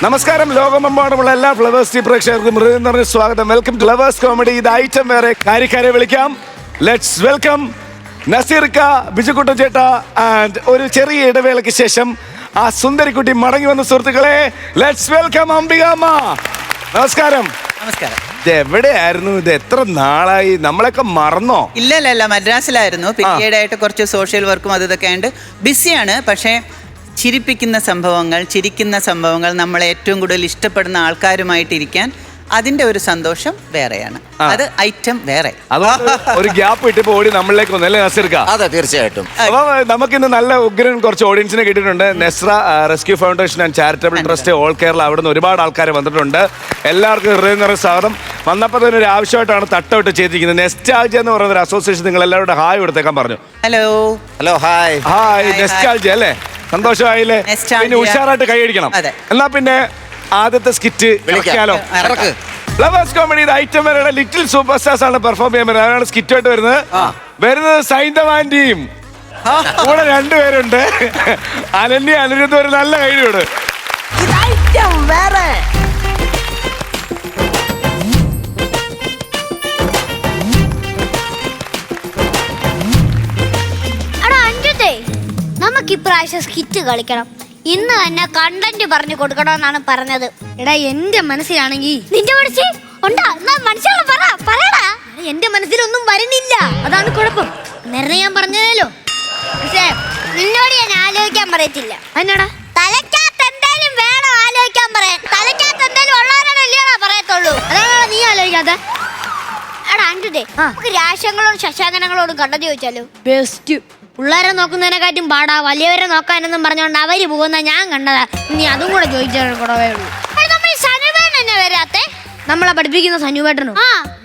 നമസ്കാരം. ലോകമെമ്പാടുമുള്ള എല്ലാ ഫ്ലവേഴ്സ് ടീം പ്രേക്ഷകർക്കും ഹൃദയം നിറഞ്ഞ സ്വാഗതം. Welcome to Flowers comedy. ഇത് ഐറ്റം വേറെ. കാര്യക്കാരെ വിളിക്കാം. ലെറ്റ്സ് വെൽക്കം നസീർക്ക, ബിജുക്കുട്ടൻ ചേട്ടാ ആൻഡ് ഒരു ചെറിയ ഇടവേളയ്ക്ക് ശേഷം ആ സുന്ദരിക്കുട്ടി മടങ്ങി വന്ന സുഹൃത്തുക്കളെ. Let's welcome Ambikamma. നമസ്കാരം. നമസ്കാരം. ഇത് എവിടെയായിരുന്നു? ഇത് എത്ര നാളായി? നമ്മളൊക്കെ മറന്നോ? ഇല്ല, മദ്രാസിലായിരുന്നു. പിന്നീടായിട്ട് കുറച്ച് സോഷ്യൽ വർക്കും അത് ഇതൊക്കെ ആയിട്ട് ബിസിയാണ്. പക്ഷേ ചിരിപ്പിക്കുന്ന സംഭവങ്ങൾ നമ്മളെ ഏറ്റവും കൂടുതൽ ഇഷ്ടപ്പെടുന്ന ആൾക്കാരുമായിട്ടിരിക്കാൻ അതിന്റെ ഒരു സന്തോഷം വേറെയാണ്. അത് ഐറ്റം വേറെ. ഒരു ഗ്യാപ്പ് ഇട്ടിപ്പോ ഓടി നമ്മളിലേക്ക് വന്നല്ലേ നസീർക്ക? അതെ, തീർച്ചയായിട്ടും. അപ്പൊ നമുക്കിന്ന് നല്ല ഉഗ്രൻ കുറച്ച് ഓഡിയൻസിനെ കിട്ടിയിട്ടുണ്ട്. Nesra rescue foundation and charitable trust all Kerala, അവിടെ നിന്ന് ഒരുപാട് ആൾക്കാർ വന്നിട്ടുണ്ട്. എല്ലാവർക്കും ഹൃദയം നിറഞ്ഞ സ്വാഗതം. വന്നപ്പോൾ തന്നെ ഒരു ആവശ്യമായിട്ടാണ് തട്ടമിട്ട് ചെയ്തിരിക്കുന്നത്. നെസ്റ്റാൾജി എന്ന് പറയുന്ന ഒരു അസോസിയേഷൻ നിങ്ങൾ എല്ലാവരുടെ ഹായ് കൊടുത്തേക്കാൻ പറഞ്ഞു. Hello hi. നെസ്റ്റാൾജി അല്ലേ? സന്തോഷമായില്ലേ? പിന്നെ ഉഷാറായിട്ട് കൈയടിക്കണം. എന്നാ പിന്നെ ആദ്യത്തെ സ്കിറ്റ് വിളിക്കാലോ. ഫ്ലവേഴ്സ് കോമഡി ഐറ്റം വരെയുള്ള ലിറ്റിൽ സൂപ്പർ സ്റ്റാർസ് ആണ് പെർഫോം ചെയ്യാൻ വരുന്നത്. അതാണ് സ്കിറ്റായിട്ട് വരുന്നത് സൈന്ധവാന്റിയും കൂടെ രണ്ടുപേരുണ്ട്. അനന്യ അനിരുദ്ധ ഒരു നല്ല കൈയോട്. നമുക്ക് ഇപ്രാവശ്യം സ്കിറ്റ് കളിക്കണം. ഇന്ന് തന്നെ കണ്ടന്റ് പറഞ്ഞു കൊടുക്കണമെന്നാണ് പറഞ്ഞത്. എടാ, എന്റെ മനസ്സിലാണെങ്കിൽ നിന്റെ മനസ്സിൽ ഉണ്ടാ? പറയടാ. എന്റെ മനസ്സിലൊന്നും വരുന്നില്ല, അതാണ് കുഴപ്പം. നേരത്തെ ഞാൻ പറഞ്ഞതല്ലോ. പക്ഷേ നിന്നോട് ഞാൻ ആലോചിക്കാൻ പറയത്തില്ല. എന്നാടാ? തലക്കകത്ത് എന്തായാലും വേണം ആലോചിക്കാൻ പറയാൻ. തലക്കകത്ത് എന്തായാലും ഉള്ളവരാണല്ലോ പറയത്തുള്ളൂ. അതാണോ നീ ആലോചിക്കാത്ത? എടാ അഞ്ചുതേ, നമുക്ക് രാശങ്ങളോടും ശശാങ്കനങ്ങളോടും കണ്ടത് ചോദിച്ചാലോ? ബെസ്റ്റ്. പിള്ളേരെ നോക്കുന്നതിനെക്കാട്ടും പാടാ വലിയവരെ നോക്കാനെന്നും പറഞ്ഞോണ്ട് അവര് പോകുന്ന ഞാൻ കണ്ടതാ. നീ അതും കൂടെ ചോദിച്ചാൽ കുറവേ ഉള്ളൂ. നമ്മൾ സനുവേട്ടൻ എന്നെ വരാത്തെ? നമ്മളെ പഠിപ്പിക്കുന്ന സനുവേട്ടനോ?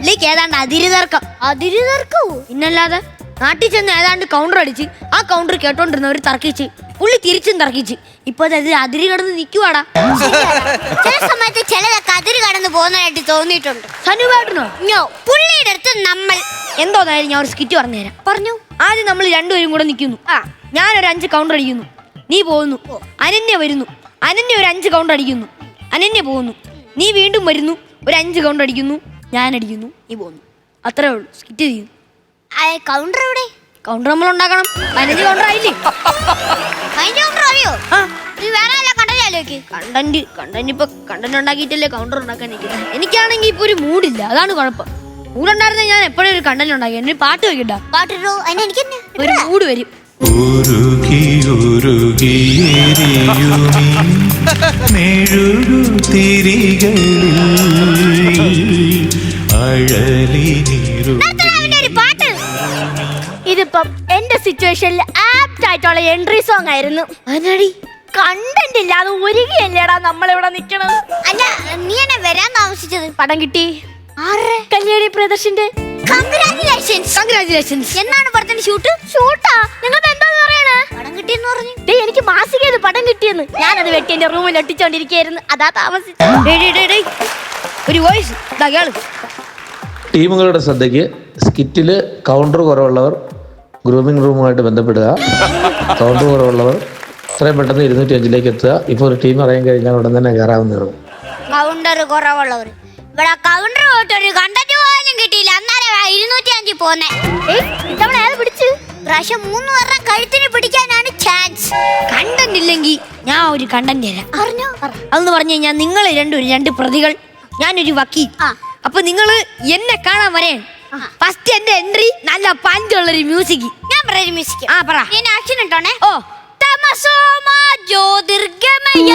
ഇതിലേക്ക് ഏതാണ്ട് അതിരുതർക്കോ? പിന്നല്ലാതെ നാട്ടിൽ ചെന്ന് ഏതാണ്ട് കൗണ്ടർ അടിച്ച് ആ കൗണ്ടർ കേട്ടോണ്ടിരുന്നവർ തർക്കിച്ച് പുള്ളി തിരിച്ചും തർക്കിച്ച് ഇപ്പൊ അതിര് കടന്ന് നിൽക്കുവാടാ. ചില സമയത്ത് ചിലതൊക്കെ അതിര് കടന്ന് പോകുന്നതായിട്ട് തോന്നിയിട്ടുണ്ട്. സനുവേട്ടനോ? പുള്ളിയുടെ അടുത്ത് നമ്മൾ എന്തോന്നായാലും ഞാൻ ഒരു സ്കിറ്റ് പറഞ്ഞുതരാം. പറഞ്ഞു. ആദ്യം നമ്മൾ രണ്ടുപേരും കൂടെ നിൽക്കുന്നു. ഞാനൊരു 5 കൗണ്ടർ അടിക്കുന്നു, നീ പോകുന്നു. അനന്യ വരുന്നു, അനന്യ ഒരു 5 കൗണ്ടർ അടിക്കുന്നു, അനന്യ പോകുന്നു. നീ വീണ്ടും വരുന്നു, ഒരു 5 കൗണ്ടർ അടിക്കുന്നു, ഞാൻ അടിക്കുന്നു, നീ പോകുന്നു. അത്രേ ഉള്ളൂ സ്കിറ്റ് ചെയ്യുന്നു. കൗണ്ടർ എവിടെ? കൗണ്ടർ നമ്മൾ ഉണ്ടാക്കണം. 15 കൗണ്ടർ ആയില്ലേ? അറിയോ? കണ്ടന്റ് ഇപ്പൊ കണ്ടന്റ് ഉണ്ടാക്കിയിട്ടല്ലേ കൗണ്ടർ ഉണ്ടാക്കാൻ. എനിക്കാണെങ്കിൽ ഇപ്പൊ ഒരു മൂഡില്ല, അതാണ് കുഴപ്പം. മൂടുണ്ടായിരുന്നെ ഞാൻ എപ്പോഴും ഒരു കണ്ടന്റ് ഉണ്ടാക്കി. എന്നെ പാട്ട് വെക്കണ്ട, പാട്ടിട്ടോ? ഒരു മൂഡ് വരും. ഇതിപ്പം എന്റെ സിറ്റുവേഷനിൽ ആപ്റ്റ് ആയിട്ടുള്ള എൻട്രി സോങ് ആയിരുന്നു. അതിനടി കണ്ടന്റ് ഇല്ലാതെ ഒരുങ്ങിയല്ലേടാ നമ്മളിവിടെ നിക്കണത്. അല്ല, നീ എന്നെ വരാൻ താമസിച്ചത്? പടം കിട്ടി. കല്യാണി പ്രദർശന്റെ കൺഗ്രാറ്റുലേഷൻസ്. എന്നാണ് പടത്തിന്റെ ഷൂട്ടാ? നിങ്ങൾ എന്താന്ന് പറയണേ? പടം കിട്ടിയെന്ന് പറഞ്ഞു. എനിക്ക് മാസികയിൽ പടം കിട്ടിയെന്ന്. ഞാനത് വെട്ടി എന്റെ റൂമിൽ ഒട്ടിച്ചോണ്ടിരിക്കുകയായിരുന്നു, അതാ താമസിച്ചത്. ഒരു വോയിസ് ടീമുകളുടെ ശ്രദ്ധയ്ക്ക്, സ്കിറ്റില് കൗണ്ടർ കുറവുള്ളവർ ഗ്രൂമിംഗ് റൂമുമായിട്ട് ബന്ധപ്പെടുക. കൗണ്ടർ കുറവുള്ളവർ എത്രയും പെട്ടെന്ന് 205 എത്തുക. ഇപ്പോൾ ഒരു ടീം അറിയാൻ കഴിഞ്ഞാൽ ഉടൻ തന്നെ കയറാവുന്നതാണ്. കൗണ്ടർ കുറവുള്ളവർ ഇവിടെ കൗണ്ടർ പോയിട്ട് ഒരു കണ്ടന്റ് പോലും കിട്ടിയില്ല. അന്നേരം 205 പോന്നെ. ഇത്തവണ ഏത് പിടിച്ചു? പ്രാവശ്യം 3 വർഷം കഴുത്തിന് പിടിക്കാനാണ് ചാൻസ്. കണ്ടന്റ് ഇല്ലെങ്കിൽ ഞാൻ ഒരു കണ്ടന്റ് തരാം. അറിഞ്ഞോ? അതെന്ന് പറഞ്ഞു കഴിഞ്ഞാൽ നിങ്ങൾ 2 പ്രതികൾ, ഞാനൊരു വക്കീൽ. അപ്പൊ നിങ്ങള് എന്നെ കാണാൻ വരേ. ഫസ്റ്റ് എന്റെ എൻട്രി നല്ല പഞ്ചുള്ളൊരു മ്യൂസിക്. ഞാൻ പറയുന്ന മ്യൂസിക് പറ. ഞാൻ ആക്ഷൻ ഇട്ടോണേ. തമസോമ ജ്യോതിർഗമയ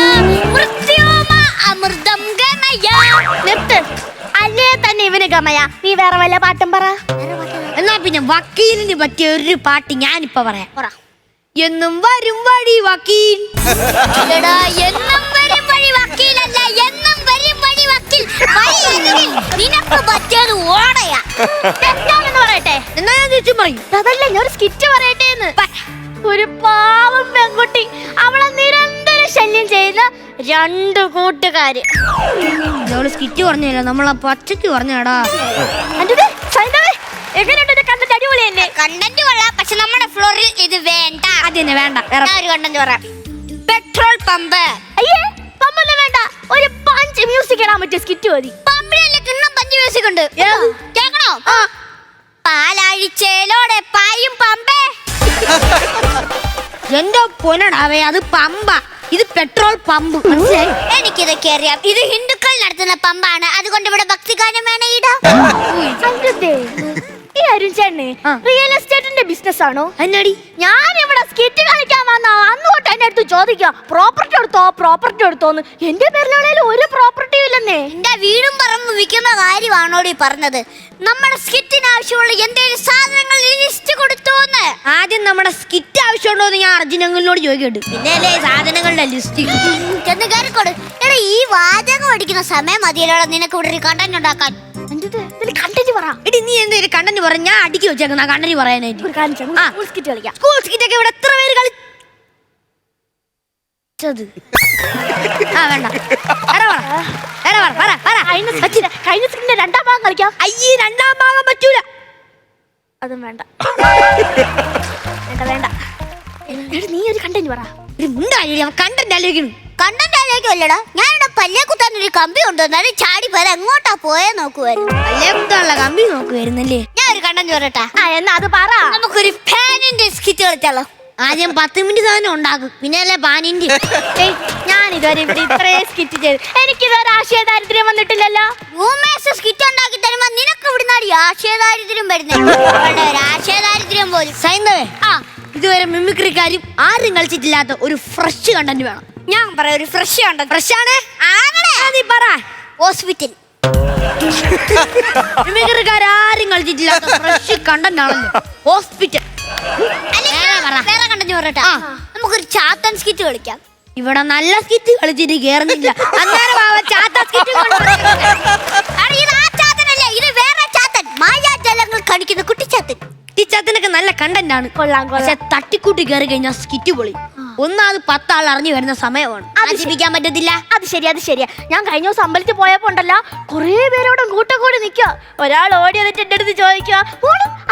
മൃത്യോമ അമൃതം ഗമയ. നിർത്ത്. അല്ലേ തന്നെ ഇവന് ഗമയ. നീ വേറെ വല്ല പാട്ടും പറ. എന്നാ പിന്നെ വക്കീലിന് പറ്റിയ ഒരു പാട്ട് ഞാനിപ്പോ പറയാം. എന്നും വരും വഴി വക്കീൽ. എന്നും വരും വഴി വക്കീലല്ല, എന്നും വരും വഴി വക്കീൽ. നിനക്ക് പറ്റിയത് ഓടയാ. എന്താണെന്ന് പറയട്ടെ? എന്നാ ഞാൻ തിരിച്ചും പറയും. അതല്ല, ഞാൻ ഒരു സ്കിറ്റ് പറയട്ടെ. ഒരു പാവം പെൺകുട്ടി, അവളെ നിരന്തരം ശല്യം ചെയ്യുന്ന 2 കൂട്ടുകാര്. നമ്മള് സ്കിറ്റ് പറഞ്ഞില്ല, നമ്മളെ പച്ചക്ക് പറഞ്ഞാടാ. കണ്ടന്റ് കൊള്ളാം, പക്ഷെ നമ്മുടെ ഫ്ലോറിൽ ഇത് വേണ്ട. അതിനെ വേണ്ട. ഒരു കണ്ടന്റ് പറയാം. Petrol pump. പമ്പൊന്നും വേണ്ട, ഒരു പഞ്ച് മ്യൂസിക് ഇടാൻ പറ്റിയ സ്കിറ്റ് മതി. പമ്പിലല്ലേ കിണ്ണം പഞ്ച് മ്യൂസിക് ഉണ്ട്, കേക്കണോ? പാലാഴിച്ചേലോടെ പായും പമ്പേ. എന്റെ പൊന്നടാവേ, അത് പമ്പ, ഇത് പെട്രോൾ പമ്പ്. മനസ്സിലായി? എനിക്കിതൊക്കെ അറിയാം. ഇത് ഹിന്ദുക്കൾ നടത്തുന്ന പമ്പാണ്, അതുകൊണ്ട് ഇവിടെ ഭക്തിഗാനം വേണേ ഇടാം. ഈ അരുൺ ചേട്ടന് റിയൽ എസ്റ്റേറ്റിന്റെ ബിസിനസ് ആണോ? എന്നാടി ഞാൻ ഇവിടെ സ്കിറ്റ് കളിക്കാൻ വന്ന അന്ന് തൊട്ട് എന്റെ അടുത്ത് ചോദിക്കുക, പ്രോപ്പർട്ടി എടുത്തോന്ന്. എന്റെ പേരിലാണേലും ഒരു പ്രോപ്പർട്ടിയും ഇല്ലെന്നേ. എന്റെ വീടും പറമ്പ് വിൽക്കുന്ന കാര്യമാണോടി പറഞ്ഞത്? നമ്മുടെ സ്കിറ്റിന് ആവശ്യമുള്ള എന്തെങ്കിലും സാധനങ്ങൾ ലിസ്റ്റ് കൊടുത്തോന്ന്. ആദ്യം നമ്മുടെ സ്കിറ്റ് ആവശ്യമുണ്ടോ എന്ന് ഞാൻ അർജുനങ്ങളിനോട് ചോദിക്കട്ടെ, പിന്നെ സാധനങ്ങളുടെ ലിസ്റ്റ് ചെന്ന് കയറിക്കോട്. എടാ, ഈ വാചകം അടിക്കുന്ന സമയം മതിയല്ലോ നിനക്ക് ഇവിടെ ഒരു കണ്ടന്റ് ഉണ്ടാക്കാൻ. കണ്ടന്റ് പറ. എടി, നീ എന്തെങ്കിലും കണ്ടന്റ് പറ, ഞാൻ അടുക്കി വെച്ചേക്കുന്ന കണ്ടന്റ് പറയാനായിട്ട്. സ്കൂൾ സ്കിറ്റ് കളിക്കാം. സ്കൂൾ സ്കിറ്റ് ഒക്കെ ഇവിടെ എത്ര പേര് കളിച്ചത്? വേണ്ട, കഴിഞ്ഞ സ്കിറ്റിന്റെ രണ്ടാം ഭാഗം കളിക്കാം. അയ്യേ, രണ്ടാം ഭാഗം പറ്റൂല. അതും വേണ്ട. വേണ്ട. നീ ഒരു കണ്ടന്റ് പറ. ഒരു മുണ്ടായി കണ്ടന്റ് ആലോചിക്കണം. കണ്ടന്റ് ആലോചിക്കുമല്ലടാ, ഞാനിവിടെ പല്ലേ കുത്താൻ ഒരു കമ്പി കൊണ്ടുവന്നാലും ചാടി പോലെ എങ്ങോട്ടാ പോയേ നോക്കുവായിരുന്നു. പല്ലേ കുത്താനുള്ള കമ്പി നോക്കുവായിരുന്നല്ലേ. ഞാൻ ഒരു കണ്ടന്റ് പറയട്ടാ. എന്നാ അത് പറ. നമുക്കൊരു ഫാനിന്റെ സ്കിറ്റ് കളിച്ചാലോ? ആദ്യം 10 മിനിറ്റ് സാധനം ഉണ്ടാക്കും, പിന്നെ അല്ലേ പാനിന്റെ. ഞാൻ ഇതുവരെ ഇവിടെ ഇത്രയും സ്കിറ്റ് ചെയ്ത് എനിക്കിതുവരെ ആശയ ദാരിദ്ര്യം വന്നിട്ടില്ലല്ലോ. റൂമേഴ്സ് സ്കിറ്റ് ഉണ്ടാക്കി തരുമ്പോ നിനക്ക് ഇവിടുന്നാടി ആശയ ദാരിദ്ര്യം വരുന്നത്? ആശയ ദാരിദ്ര്യം പോലും. സൈന്ദവേ, ഇതുവരെ മിമിക്രിക്കാരും ആരും കളിച്ചിട്ടില്ലാത്ത ഒരു ഫ്രഷ് കണ്ടന്റ് വേണം. ഞാൻ പറയാം, ഒരു ഫ്രഷ് കണ്ടന്റ്. ഫ്രഷ് ആണ് നീ പറ. ഹോസ്പിറ്റൽ. മിമിക്രിക്കാരും കളിച്ചിട്ടില്ലാത്ത ഫ്രഷ് കണ്ടന്റ് ആണല്ലോ ഹോസ്പിറ്റൽ. വേറെ കണ്ടന്റ് പറയട്ടെ. നമുക്കൊരു ചാത്തൻ സ്കിറ്റ് കളിക്കാം. ഇവിടെ നല്ല സ്കിറ്റ് കളിച്ചിട്ട് കേറുന്നില്ല. അന്നേരം ചാത്തൻ സ്കിറ്റ് ഇത് ആ ചാത്തനല്ല, ഇത് വേറെ ചാത്തൻ. മായാജാലങ്ങൾ കാണിക്കുന്ന കുട്ടിച്ചാത്തൻ. കുട്ടിച്ചാത്തനൊക്കെ നല്ല കണ്ടന്റ് ആണ്. പക്ഷെ തട്ടിക്കൂട്ടി കയറി കഴിഞ്ഞാൽ സ്കിറ്റ് പൊളി. ഒന്നാമത് 10 ആൾ അറിഞ്ഞു വരുന്ന സമയമാണ്, ആചരിപ്പിക്കാൻ പറ്റത്തില്ല. അത് ശരിയാ. ഞാൻ കഴിഞ്ഞ ദിവസം അമ്പലത്തിൽ പോയപ്പോ ഉണ്ടല്ലോ, കുറേ പേരോടും കൂട്ടക്കൂടി നിൽക്കുക. ഒരാൾ ഓടി വന്നിട്ട് എന്റെ അടുത്ത് ചോദിക്കുക,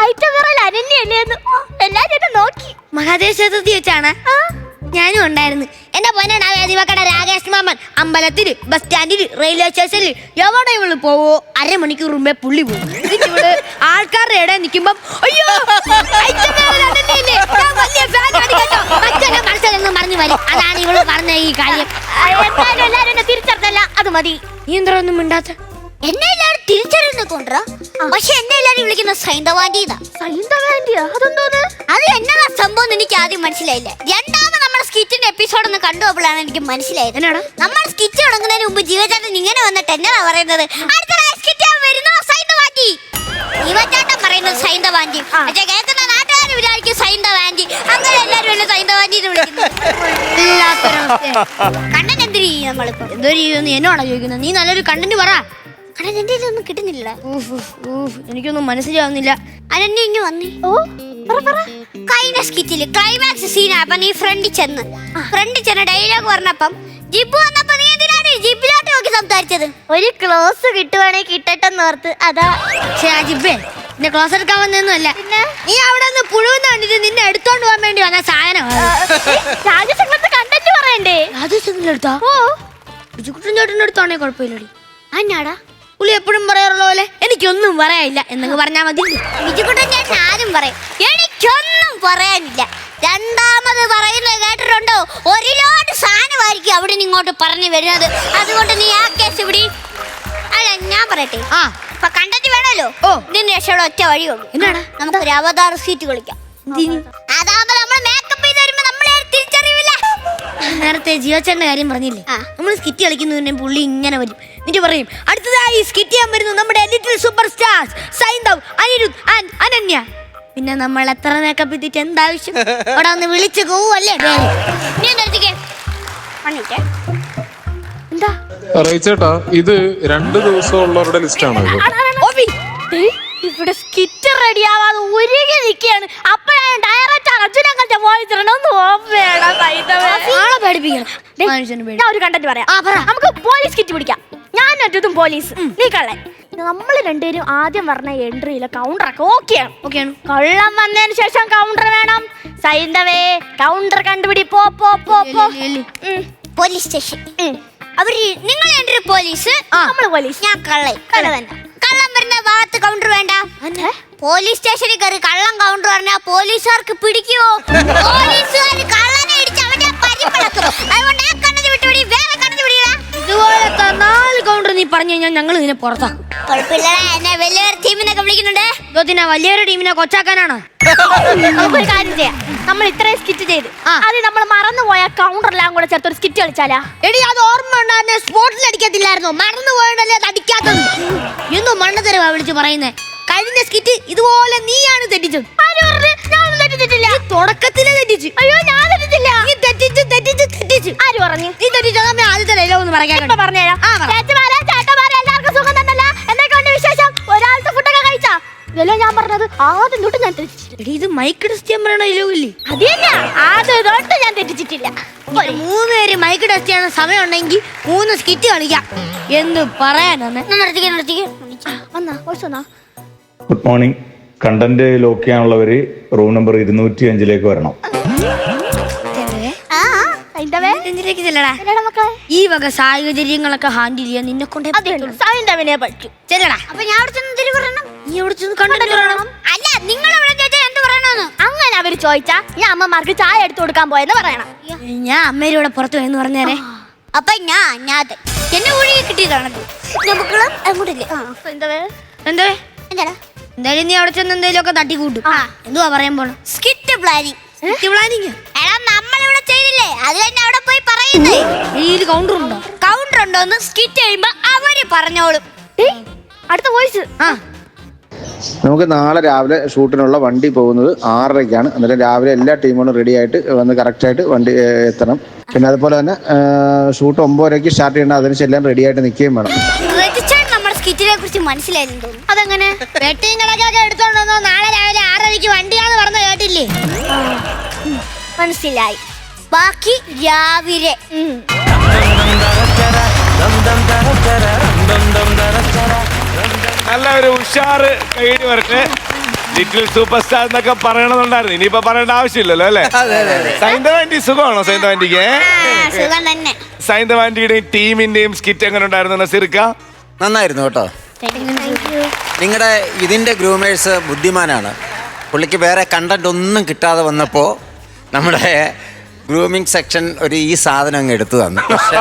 ഐറ്റം വേറെ അനന്യല്ലേന്ന്. എല്ലാരും നോക്കി. മഹാദേശത്തിൽ വെച്ചാണ് ഞാനും ഉണ്ടായിരുന്നു. എന്റെ പൊന്നാണ് രാകേഷ് മാമൻ അമ്പലത്തില്, ബസ് സ്റ്റാൻഡില്, റെയിൽവേ സ്റ്റേഷനിൽ എവിടെ ഇവള് പോവോ 1/2 മണിക്കൂർ മുമ്പേ പുള്ളി പോകും. ഇവള് ആൾക്കാരുടെ ഇടയിൽ നിൽക്കുമ്പം അയ്യോ പറഞ്ഞു വരും. അതാണ് ഇവള് പറഞ്ഞ ഈ കാര്യം. എല്ലാരും എന്നെ തിരിച്ചറിഞ്ഞല്ല, അത് മതി. നീ എന്താ ഒന്നും മിണ്ടാത്ത? എന്നെ എല്ലാരും തിരിച്ചറിയുന്ന കൊണ്ടാ, പക്ഷെ എന്നെ എല്ലാരും വിളിക്കുന്ന സൈന്ധവാന്റിന്നാ. സൈന്ധവാന്റിയാ? അതെന്തോന്ന്? അത് എന്നതാ സംഭവം എനിക്ക് ആദ്യം മനസ്സിലായില്ല. രണ്ടാമത് നമ്മുടെ സ്കിറ്റിന്റെ എപ്പിസോഡ് ഒന്ന് കണ്ടുപോയപ്പോഴാണ് എനിക്ക് മനസ്സിലായത്. എന്നാണ് നമ്മൾ സ്കിറ്റ് തുടങ്ങുന്നതിന് മുമ്പ് ജീവചാട്ടൻ ഇങ്ങനെ വന്നിട്ട് എന്നതാ പറയുന്നത്, അടുത്ത സ്കിറ്റ് വരുന്ന സൈന്ധവാന്റി. ജീവചാട്ടൻ പറയുന്നത് സൈന്ധവാന്റി, പക്ഷെ കേൾക്കുന്ന നാട്ടുകാർ വിചാരിക്കും സൈന്ധവാന്റി. അങ്ങനെ എല്ലാരും എന്നെ സൈന്ധവാന്റി എന്ന് വിളിക്കുന്നു. കണ്ടന്റ് എന്ത് ചെയ്യും നമ്മളിപ്പോ? എന്തോ ചെയ്യുമെന്ന് എന്നോടാ ചോദിക്കുന്നത്. നീ നല്ലൊരു കണ്ടന്റ് പറ. എന്റെ ഒന്നും കിട്ടുന്നില്ല. എനിക്കൊന്നും മനസ്സിലാവുന്നില്ല. അനന്യ ഇങ്ങ് വന്നേ. കഴിഞ്ഞ സ്കിറ്റില് ക്ലൈമാക്സ് സീനായപ്പോ നീ ഫ്രണ്ടിൽ ചെന്ന് ഡയലോഗ് പറഞ്ഞപ്പം ജിബു വന്നപ്പോ നീ എന്തിനാണ് ജിബിലോട്ട് നോക്കി സംസാരിച്ചത്? ഒരു ക്ലോസ് കിട്ടുവാണെങ്കിൽ കിട്ടട്ടെന്ന് ഓർത്ത്. അതാ. ജിബേ, നിന്നെ ക്ലോസ് എടുക്കാൻ വന്നൊന്നുമല്ല. നീ അവിടെ നിന്ന് പുഴുവെന്ന് കണ്ടിട്ട് നിന്നെ എടുത്തോണ്ട് പോകാൻ വേണ്ടി വന്ന സാധനമാണ്. രാജസംഘത്തെ കണ്ടന്റ് പറയണ്ടേ? രാജസംഘത്തിലെടുത്താ ബിജുക്കുട്ടൻ ചേട്ടൻ്റെ അടുത്താണേ കുഴപ്പമില്ലടി. അന്നാടാ പുള്ളി എപ്പോഴും പറയാറുള്ള പോലെ എനിക്കൊന്നും പറയാനില്ല എന്നങ്ങ് പറഞ്ഞാൽ മതി. ബിജുക്കുട്ടൻ ചേട്ടൻ ആരും പറയും എനിക്കൊന്നും പറയാനില്ല. രണ്ടാമത് പറയുന്നത് കേട്ടിട്ടുണ്ടോ? ഒരു ലോഡ് സാധനമായിരിക്കും അവിടെ നിന്ന് ഇങ്ങോട്ട് പറഞ്ഞു വരുന്നത്. അതുകൊണ്ട് നീ ആ കേസ് ഇവിടെ. അല്ല, ഞാൻ പറയട്ടെ. ഇപ്പൊ കണ്ടന്റ് വേണമല്ലോ. ഇതിന് രക്ഷയുടെ ഒറ്റ വഴിയുള്ളൂ. എന്നാണ്? നമുക്കൊരു അവതാർ സീറ്റ് കളിക്കാം. അതാകുമ്പോ നമ്മൾ മേക്കപ്പ് ചെയ്ത് വരുമ്പോ നമ്മളെ തിരിച്ചറിയില്ല. നേരത്തെ ജിയോച്ചേട്ടന്റെ കാര്യം പറഞ്ഞില്ലേ, നമ്മൾ സ്കിറ്റ് കളിക്കുന്നതിന് പുള്ളി ഇങ്ങനെ വരും. എന്നിട്ട് പറയും, അടുത്തതായി സ്കിറ്റ് ചെയ്യാൻ വരുന്നു നമ്മുടെ little super stars Saindhav, Anirudh and Ananya. പിന്നെ നമ്മൾ എത്ര മേക്കപ്പ് എത്തിച്ച് എന്താവശ്യം? അവിടെ ഒന്ന് വിളിച്ചു പോവല്ലേ. നീ നിർത്തിക്കേ. എന്താ ചേട്ടാ, ഇത് 2 ദിവസം ഉള്ളവരുടെ ലിസ്റ്റാണ്. ഇവിടെ സ്കിറ്റ് റെഡി ആവാതെ ഒരുങ്ങി നിൽക്കുകയാണ്. അപ്പോഴാണ് ഡയറക്ടർ അർജുനങ്ങളുടെ വോയിസ് ഞാൻ ഒരു കണ്ടന്റ് പറയാം. നമുക്ക് പോലീസ് സ്കിറ്റ് പിടിക്കാം. ഞാൻ ഒറ്റതും പോലീസ്, നീ കള്ളൻ. നമ്മൾ രണ്ടുപേരും ആദ്യം പറഞ്ഞ എൻട്രിയിലെ കൗണ്ടറൊക്കെ ഓക്കെയാണ്. കള്ളം വന്നതിന് ശേഷം കൗണ്ടർ വേണം. സൈന്ധവേ, കൗണ്ടർ കണ്ടുപിടി. Police station. അവര് നിങ്ങൾ എൻ്റെ ഒരു പോലീസ്, നമ്മള് പോലീസ്, ഞാൻ കള്ളൻ തന്നെ. കള്ളം വരുന്ന ഭാഗത്ത് കൗണ്ടർ വേണ്ട. പോലീസ് സ്റ്റേഷനിൽ കയറി കള്ളം കൗണ്ടർ പറഞ്ഞാൽ പോലീസുകാർക്ക് പിടിക്കുവോ? പോലീസുകാർ കള്ളനെ ഇടിച്ച് അവന്റെ പരിപ്പളക്കും. അതുകൊണ്ട് ആ കണ്ണത് വിട്ടുപിടി, വേറെ കണ്ണത് പിടിയാ. ഇതുപോലത്തെ 4 കൗണ്ടർ നീ പറഞ്ഞു കഴിഞ്ഞാൽ ഞങ്ങൾ ഇതിനെ പുറത്താക്കും. കുഴപ്പമില്ലടാ, എന്നെ വലിയൊരു ടീമിനൊക്കെ വിളിക്കുന്നുണ്ട്. ഇതൊത്തിനാ വലിയൊരു ടീമിനെ കൊച്ചാക്കാനാണ്. നമുക്കൊരു കാര്യം ചെയ്യാം. നമ്മൾ ഇത്രയും സ്കിറ്റ് ചെയ്ത് അത് നമ്മൾ മറന്നുപോയ കൗണ്ടറെല്ലാം കൂടെ ചേർത്തൊരു സ്കിറ്റ് കളിച്ചാലാ? എടി അത് ഓർമ്മ ഉണ്ടായിരുന്നെ സ്പോട്ടിൽ അടിക്കത്തില്ലായിരുന്നോ? മറന്നു പോയതല്ലേ അത് അടിക്കാത്തത്. എന്തോ മണ്ണത്തരവാ വിളിച്ച് പറയുന്നേ. കഴിഞ്ഞ സ്കിറ്റ് ഇതുപോലെ നീയാണ് തെറ്റിച്ചത്. തുടക്കത്തിലെ തെറ്റിച്ചു. അയ്യോ, ഞാൻ തെറ്റിച്ചില്ല. നീ തെറ്റിച്ചു. ആര് പറഞ്ഞു? നീ തെറ്റിച്ചോ? ആദ്യത്തെ ഡയലോഗ് ഒന്ന് പറയാൻ പറഞ്ഞുതരാം. ചേച്ചിമാരെ, ചേട്ടന്മാരെ, എല്ലാവർക്കും സുഖം തന്നല്ല? എന്തൊക്കെയുണ്ട് വിശേഷം? ഒരാൾക്ക് ഫുഡൊക്കെ കഴിച്ചാ? ഇതല്ലേ ഞാൻ പറഞ്ഞത്. ആദ്യം തൊട്ട് ഞാൻ തെറ്റിച്ചിട്ടില്ല. ഇത് മൈക്ക് ടെസ്റ്റ് ചെയ്യാൻ പറയണ ഡയലോഗ് ഇല്ലേ? അത് തന്നെ, ആദ്യം തൊട്ട് ഞാൻ തെറ്റിച്ചിട്ടില്ല. 3 പേര് മൈക്ക് ടെസ്റ്റ് ചെയ്യാൻ സമയം ഉണ്ടെങ്കിൽ 3 സ്കിറ്റ് കളിക്കാം. എന്ത് പറയാനാണ്? വന്നാ വന്നാ. Good morning. കണ്ടന്റ് ലോക്ക് ചെയ്യാനുള്ളവര് റൂം നമ്പർ 205 വരണം. എന്തിലേക്ക് ചെല്ലടാ? മക്കളെ, ഈ വക സാഹചര്യങ്ങളൊക്കെ ഹാൻഡിൽ ചെയ്യാൻ നിന്നെ കൊണ്ടേ സൈൻഡവനെ പഠിച്ചു. ചെല്ലടാ. അപ്പൊ ഞാൻ അവിടെ ചെന്ന് തിരി പറയണം. നീ അവിടെ ചെന്ന് കണ്ടന്റ് പറയണം. അല്ല, നിങ്ങൾ അവിടെ ചോദിച്ചാൽ എന്ത് പറയണമെന്ന്. അങ്ങനെ അവര് ചോദിച്ചാ ഞാൻ അമ്മമാർക്ക് ചായ എടുത്തു കൊടുക്കാൻ പോയെന്ന് പറയണം. ഞാൻ അമ്മയുടെ പുറത്ത് പോയെന്ന് പറഞ്ഞേരെ. അപ്പൊ ഞാൻ എന്നെ ഒഴുകി കിട്ടിയതാണത്. മക്കള് അങ്ങോട്ടില്ലേ? എന്തേ എന്താടാ? എന്തായാലും നീ അവിടെ ചെന്ന് എന്തെങ്കിലും ഒക്കെ തട്ടിക്കൂട്ടും. എന്തുവാ പറയാൻ പോണ? Skit planning. പ്ലാനിങ് എടാ, നമ്മളിവിടെ ചെയ്തില്ലേ, അത് തന്നെ അവിടെ പോയി പറയുന്നേ. ഈ കൗണ്ടർ ഉണ്ടോ? കൗണ്ടർ ഉണ്ടോന്ന് സ്കിറ്റ് ചെയ്യുമ്പോ അവര് പറഞ്ഞോളും. അടുത്ത വോയിസ്. നമുക്ക് നാളെ രാവിലെ ഷൂട്ടിനുള്ള വണ്ടി പോകുന്നത് 6:30-ക്കാണ്. അന്നേരം രാവിലെ എല്ലാ ടീമുകളും റെഡി ആയിട്ട് വന്ന് കറക്റ്റായിട്ട് വണ്ടി എത്തണം. പിന്നെ അതുപോലെ തന്നെ ഷൂട്ട് 9:30-ക്ക് സ്റ്റാർട്ട് ചെയ്യണം. അതിന് എല്ലാം റെഡി ആയിട്ട് നിൽക്കുകയും വേണം. നമ്മുടെ സ്കിറ്റിനെ കുറിച്ച് മനസ്സിലായിരുന്നു തോന്നുന്നു. അതെങ്ങനെ? വെട്ടിയും കണക്കൊക്കെ എടുത്തോണ്ടോ? നാളെ രാവിലെ 6:30-ക്ക് വണ്ടിയാന്ന് പറഞ്ഞ കേട്ടില്ലേ? മനസ്സിലായി. ബാക്കി രാവിലെ. നല്ല ഒരു ഉഷാറ് കൈയ്യടി വരട്ടെ. ലിറ്റിൽ സൂപ്പർ സ്റ്റാർ എന്നൊക്കെ പറയണമെന്നുണ്ടായിരുന്നു. ഇനിയിപ്പോ പറയേണ്ട ആവശ്യമില്ലല്ലോ അല്ലേ? സൈന്തവാൻറ്റി സുഖമാണോ? സൈന്തവാൻറ്റിക്ക് സുഖം തന്നെ. സൈന്തവാൻറ്റിയുടെയും ടീമിന്റെയും സ്കിറ്റ് എങ്ങനെ ഉണ്ടായിരുന്നു നസീർക്ക? നന്നായിരുന്നു കേട്ടോ. നിങ്ങളുടെ ഇതിൻ്റെ ഗ്രൂമേഴ്സ് ബുദ്ധിമാനാണ്. പുള്ളിക്ക് വേറെ കണ്ടന്റ് ഒന്നും കിട്ടാതെ വന്നപ്പോൾ നമ്മുടെ ഗ്രൂമിങ് സെക്ഷൻ ഈ സാധനം അങ്ങ് എടുത്തു തന്നു. പക്ഷേ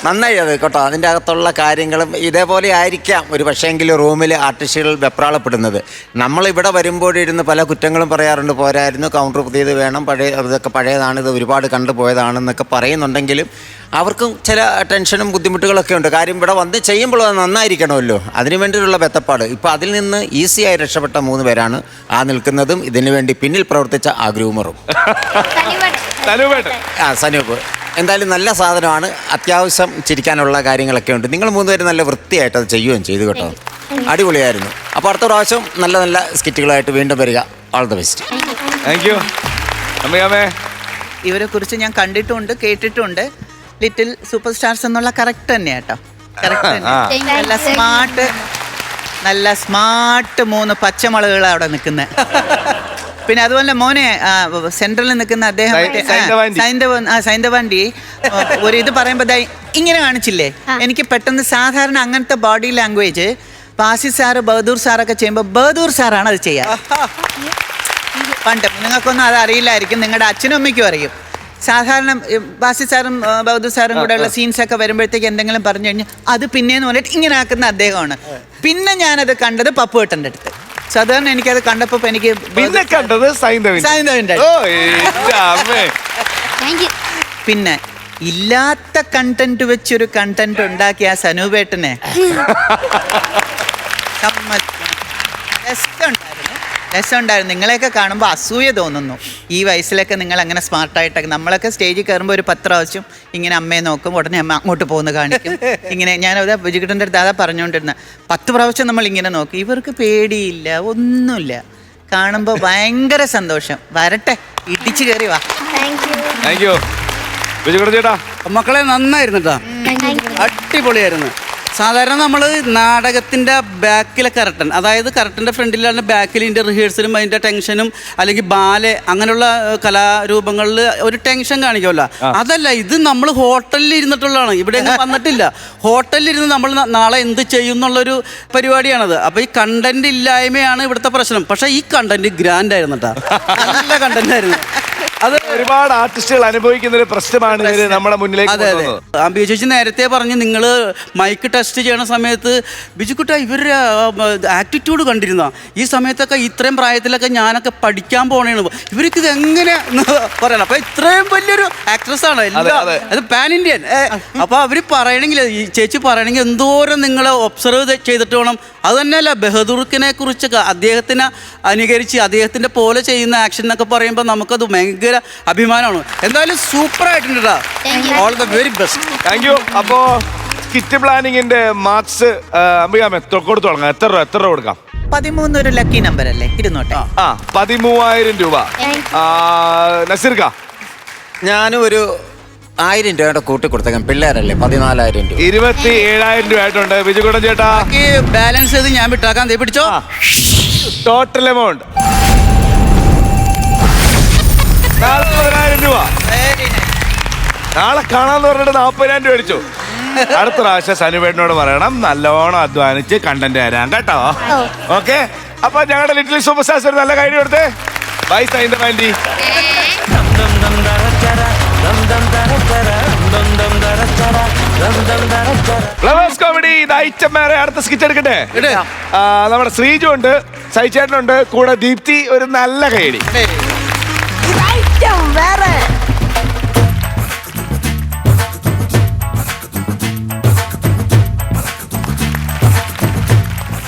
നന്നായി അത് കേട്ടോ. അതിൻ്റെ അകത്തുള്ള കാര്യങ്ങളും ഇതേപോലെ ആയിരിക്കാം ഒരു പക്ഷേങ്കിലും റൂമിൽ ആർട്ടിസ്റ്റുകൾ വെപ്രാളപ്പെടുന്നത്. നമ്മളിവിടെ വരുമ്പോഴിരുന്ന് പല കുറ്റങ്ങളും പറയാറുണ്ട്. പോരായിരുന്നു, കൗണ്ടർ പുതിയത് വേണം, ഇതൊക്കെ പഴയതാണ്, ഇത് ഒരുപാട് കണ്ടുപോയതാണെന്നൊക്കെ പറയുന്നുണ്ടെങ്കിലും അവർക്കും ചില ടെൻഷനും ബുദ്ധിമുട്ടുകളൊക്കെ ഉണ്ട്. കാര്യം ഇവിടെ വന്ന് ചെയ്യുമ്പോൾ അത് നന്നായിരിക്കണമല്ലോ. അതിനു വേണ്ടിയിട്ടുള്ള ബെത്തപ്പാട്. ഇപ്പോൾ അതിൽ നിന്ന് ഈസിയായി രക്ഷപ്പെട്ട 3 പേരാണ് ആ നിൽക്കുന്നതും ഇതിനു വേണ്ടി പിന്നിൽ പ്രവർത്തിച്ച ആ ഗ്രൂമറും. സനൂപ് എന്തായാലും നല്ല സാധനമാണ്. അത്യാവശ്യം ചിരിക്കാനുള്ള കാര്യങ്ങളൊക്കെ ഉണ്ട്. നിങ്ങൾ 3 പേരും നല്ല വൃത്തിയായിട്ട് അത് ചെയ്യുകയും ചെയ്തു കേട്ടോ. അടിപൊളിയായിരുന്നു. അപ്പോൾ അടുത്ത പ്രാവശ്യം നല്ല നല്ല സ്കിറ്റുകളായിട്ട് വീണ്ടും വരിക. All the best. Thank you. അമ്മയാമേ, ഇവരെ കുറിച്ച് ഞാൻ കണ്ടിട്ടുണ്ട്, കേട്ടിട്ടുണ്ട്. ലിറ്റിൽ സൂപ്പർ സ്റ്റാർസ് എന്നുള്ള കറക്റ്റ് തന്നെ കേട്ടോ. കറക്റ്റ് തന്നെ. നല്ല സ്മാർട്ട് 3 പച്ചമുളകുകളാണ് അവിടെ നിൽക്കുന്നത്. പിന്നെ അതുപോലെ മോനെ സെൻട്രലിൽ നിൽക്കുന്ന അദ്ദേഹം സൈന്തവാൻറ്റി ഒരു ഇത് പറയുമ്പോ ഇങ്ങനെ കാണിച്ചില്ലേ? എനിക്ക് പെട്ടെന്ന് സാധാരണ അങ്ങനത്തെ body language Passi sir Bahadur സാറൊക്കെ ചെയ്യുമ്പോൾ ബഹദൂർ സാറാണ് അത് ചെയ്യാറ്. പണ്ട് നിങ്ങൾക്കൊന്നും അത് അറിയില്ലായിരിക്കും, നിങ്ങളുടെ അച്ഛനും അമ്മയ്ക്കും അറിയും. സാധാരണ ബാസി സാറും ബഹദൂർ സാറും കൂടെ ഉള്ള സീൻസൊക്കെ വരുമ്പോഴത്തേക്ക് എന്തെങ്കിലും പറഞ്ഞു കഴിഞ്ഞാൽ അത് പിന്നേന്ന് പറഞ്ഞിട്ട് ഇങ്ങനെ ആക്കുന്ന അദ്ദേഹമാണ്. പിന്നെ ഞാനത് കണ്ടത് പപ്പുവേട്ടൻ്റെ അടുത്ത്. സാധാരണ എനിക്കത് കണ്ടപ്പോ എനിക്ക് പിന്നെ കണ്ടത് സൈന്തവിന്റെ. പിന്നെ ഇല്ലാത്ത കണ്ടന്റ് വെച്ചൊരു കണ്ടന്റ് ഉണ്ടാക്കിയ ആ സനൂപേട്ടനെ രസമുണ്ടായിരുന്നു. നിങ്ങളെയൊക്കെ കാണുമ്പോൾ അസൂയ തോന്നുന്നു. ഈ വയസ്സിലൊക്കെ നിങ്ങൾ അങ്ങനെ സ്മാർട്ടായിട്ടൊക്കെ. നമ്മളൊക്കെ സ്റ്റേജിൽ കയറുമ്പോൾ ഒരു 10 പ്രാവശ്യം ഇങ്ങനെ അമ്മയെ നോക്കും, ഉടനെ അമ്മ അങ്ങോട്ട് പോകുന്ന കാണിക്കും. ഇങ്ങനെ ഞാനത് ബുജിക്കിട്ടൻ്റെ അടുത്ത് അതാ പറഞ്ഞുകൊണ്ടിരുന്നത്. 10 പ്രാവശ്യം നമ്മൾ ഇങ്ങനെ നോക്കും. ഇവർക്ക് പേടിയില്ല, ഒന്നുമില്ല. കാണുമ്പോൾ ഭയങ്കര സന്തോഷം. വരട്ടെ, ഇടിച്ചു കയറി വാ. Thank you. ചേട്ടാ, മക്കളെ നന്നായിരുന്നു കേട്ടോ. അടിപൊളിയായിരുന്നു. സാധാരണ നമ്മൾ നാടകത്തിൻ്റെ ബാക്കിലെ കർട്ടൻ, അതായത് കർട്ടൻ്റെ ഫ്രണ്ടിലാണ് ബാക്കിൽ ഇതിൻ്റെ റിഹേഴ്സലും അതിൻ്റെ ടെൻഷനും അല്ലെങ്കിൽ ബാലെ അങ്ങനെയുള്ള കലാരൂപങ്ങളിൽ ഒരു ടെൻഷൻ കാണിക്കുമല്ലോ. അതല്ല, ഇത് നമ്മൾ ഹോട്ടലിൽ ഇരുന്നിട്ടുള്ളതാണ്, ഇവിടെ വന്നിട്ടില്ല. ഹോട്ടലിൽ ഇരുന്ന് നമ്മൾ നാളെ എന്ത് ചെയ്യും എന്നുള്ളൊരു പരിപാടിയാണത്. അപ്പോൾ ഈ കണ്ടന്റ് ഇല്ലായ്മയാണ് ഇവിടുത്തെ പ്രശ്നം. പക്ഷേ ഈ കണ്ടന്റ് ഗ്രാൻഡ് ആയിരുന്നു കേട്ടോ, നല്ല കണ്ടന്റ് ആയിരുന്നു. അത് ഒരുപാട് ആർട്ടിസ്റ്റുകൾ അനുഭവിക്കുന്ന ഒരു പ്രശ്നമാണ് നമ്മുടെ മുന്നിലേക്ക്. അതെ അതെ, അംബിക ചേച്ചി നേരത്തെ പറഞ്ഞ് നിങ്ങൾ മൈക്ക് ടെസ്റ്റ് ചെയ്യണ സമയത്ത് ബിജുക്കുട്ട ഇവരുടെ ആറ്റിറ്റ്യൂഡ് കണ്ടിരുന്ന ഈ സമയത്തൊക്കെ ഇത്രയും പ്രായത്തിലൊക്കെ ഞാനൊക്കെ പഠിക്കാൻ പോണേണ്, ഇവർക്ക് ഇത് എങ്ങനെ പറയണം. അപ്പൊ ഇത്രയും വലിയൊരു ആക്ട്രസ് ആണ്, അത് പാൻ ഇന്ത്യൻ. അപ്പൊ അവര് പറയണെങ്കിൽ, ഈ ചേച്ചി പറയണെങ്കിൽ എന്തോരം നിങ്ങളെ ഒബ്സർവ് ചെയ്തിട്ട് വേണം. അത് തന്നെയല്ല, ബഹദൂർക്കിനെ കുറിച്ചൊക്കെ അദ്ദേഹത്തിനെ അനുകരിച്ച് അദ്ദേഹത്തിന്റെ പോലെ ചെയ്യുന്ന ആക്ഷൻ എന്നൊക്കെ പറയുമ്പോൾ നമുക്കത് ഭയങ്കര അഭിമാനമാണ്. എന്തായാലും സൂപ്പർ ആയിട്ടുണ്ട്. All the very best. Thank U. അപ്പോ സ്കിറ്റ് പ്ലാനിങ്ങിന്റെ മാർക്സ് അംബികാമ കൊടുത്തു തുടങ്ങാം. എത്ര രൂപ കൊടുക്കാം? 13 ഒരു ലക്കി നമ്പർ അല്ലേ, ഇരുന്നോട്ടെ. 13,000 രൂപ. നസീർക്ക? ഞാനും ഒരു 1000 രൂപയുടെ കൂട്ടി കൊടുത്തേക്കാം, പിള്ളേരല്ലേ. 14,000 രൂപ. 27,000 രൂപ ആയിട്ടുണ്ട്. ബിജുകുട്ടൻ ചേട്ടാ ബാലൻസ് ചെയ്ത് ഞാൻ വിട്ടാക്കാം. പിടിച്ചോ. ടോട്ടൽ എമൗണ്ട് 40,000 രൂപ. നാളെ കാണാന്ന് പറഞ്ഞിട്ട് 40,000 രൂപ അടിച്ചു. അടുത്ത പ്രാവശ്യം സനുവേട്ടനോട് പറയണം നല്ലോണം അധ്വാനിച്ച് കണ്ടന്റ് തരാം കേട്ടോ. ഓക്കെ, അപ്പൊ ഞങ്ങളുടെ ലിറ്റിൽ സൂപ്പർ സ്റ്റാർസ് ഒരു നല്ല കൈഡി കൊടുത്തേ. ബൈ സൈൻ ആൻറ്റി. ഫ്ലവേഴ്സ് കോമഡി ഇത് ഐറ്റം വേറെ. അടുത്ത സ്കിറ്റ് എടുക്കട്ടെ. നമ്മുടെ ശ്രീജു ഉണ്ട്, സൈചേട്ടനുണ്ട്, കൂടെ ദീപ്തി. ഒരു നല്ല കൈഡി.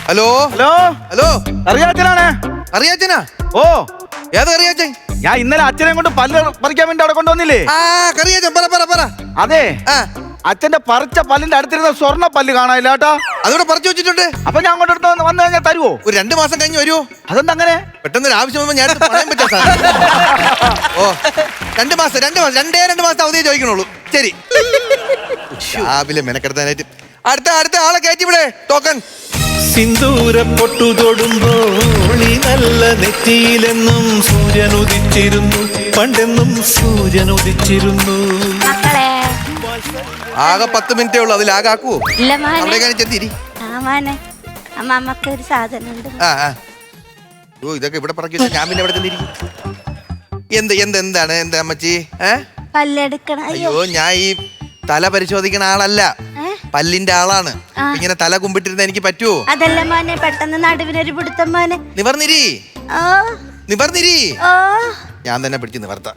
ഹലോ ഹലോ ഹലോ, അറിയാച്ചനാണ്. അറിയാച്ചനാ? ഓ, ഏത് അറിയാച്ചൻ? ഞാൻ ഇന്നലെ അച്ഛനെ കൊണ്ട് പല്ല് പറിക്കാൻ വേണ്ടി അവിടെ കൊണ്ടുവന്നില്ലേ? ആ കറിയാച്ചൻ, പറ പറ പറ. അതെ, അച്ഛന്റെ പറിച്ച പല്ലിന്റെ അടുത്തിരുന്ന സ്വർണ്ണ പല്ല് കാണാനില്ല കേട്ടോ. അതോടെ പറിച്ചു വെച്ചിട്ടുണ്ട്. അപ്പൊ ഞാൻ കൊണ്ടെടുത്ത് വന്നു കഴിഞ്ഞാൽ തരുവോ? ഒരു 2 മാസം കഴിഞ്ഞ് വരുമോ? അതെന്താ അങ്ങനെ? പെട്ടെന്ന് ഒരു ആവശ്യം വന്നപ്പോൾ ഞാൻ പറയാൻ പറ്റാ സാർ. ഓ, 2 മാസം 2 മാസം അവധിയെ ചോദിക്കണുള്ളൂ. ശരി, രാവിലെ മെനക്കെടുത്താനായിട്ട് അടുത്ത ആളെ കയറ്റി വിടെ. ടോക്കൺ. സിന്ദൂര പൊട്ടു തൊടുമ്പോൾ ഈ നല്ല നെറ്റിയിലെന്നും സൂര്യൻ ഉദിച്ചിരുന്നു, പണ്ടെന്നും സൂര്യൻ ഉദിച്ചിരുന്നു. ആകെ 10 മിനിറ്റേ ഉള്ളൂ, അതിലാകാക്കുവോ? അവിടെ ചെത്തിരി. അമ്മക്കൊരു സാധനം ഉണ്ട്. ഓ, ഇതൊക്കെ ഇവിടെ പറക്കി വെച്ചാൽ ഞാൻ പിന്നെ ഇവിടെ ചെന്നിരിക്കും. എന്താണ് അമ്മച്ചി? പല്ലെടുക്കണം. അയ്യോ, ഞാൻ ഈ തല പരിശോധിക്കുന്ന ആളല്ല, പല്ലിന്റെ ആളാണ്. ഇങ്ങനെ തല കുമ്പിട്ടിരുന്ന എനിക്ക് പറ്റുമോ? അതല്ല മോനെ, പെട്ടെന്ന് നടുവിനൊരു പിടുത്തം മോനെ. നിവർന്നിരി. ഞാൻ തന്നെ പിടിച്ച് നിവർത്താം.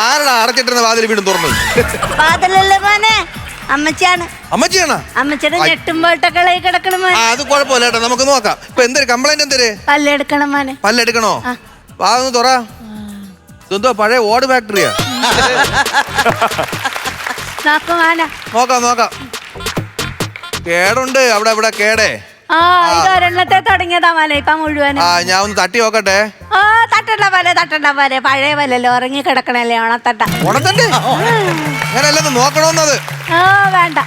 ആരടാ അടച്ചിട്ടിരുന്ന വാതിൽ വീണ്ടും തുറന്നു? വാതിലല്ലേ മോനെ, അമ്മച്ചിയാണ്. അമ്മച്ചിയാണോ? അമ്മച്ചിയുടെ ഞെട്ടുമ്പോട്ടൊക്കെ കിടക്കണം മോനെ. അത് കുഴപ്പമില്ല കേട്ടോ, നമുക്ക് നോക്കാം. ഇപ്പൊ എന്തൊരു കംപ്ലൈന്റ്? എന്തര്? പല്ലെടുക്കണം മോനെ. പല്ലെടുക്കണോ? വാതൊന്ന് തുറ. ഇതെന്തോ പഴയ ഓട് ഫാക്ടറിയാ? നോക്കാം. കേടുണ്ട് അവിടെ കേടേ. ഒരെണ്ണത്തെ തുടങ്ങിയതാ മോനെ, ഇപ്പൊ മുഴുവൻ. ഞാൻ ഒന്ന് തട്ടി നോക്കട്ടെ. തട്ടണ്ട പോലെ പഴയ പോലല്ലോ, ഉറങ്ങി കിടക്കണല്ലേ ഓണത്തട്ട. ഓണത്തട്ടെ അങ്ങനെയല്ലെന്ന് നോക്കണോന്നത്. വേണ്ട.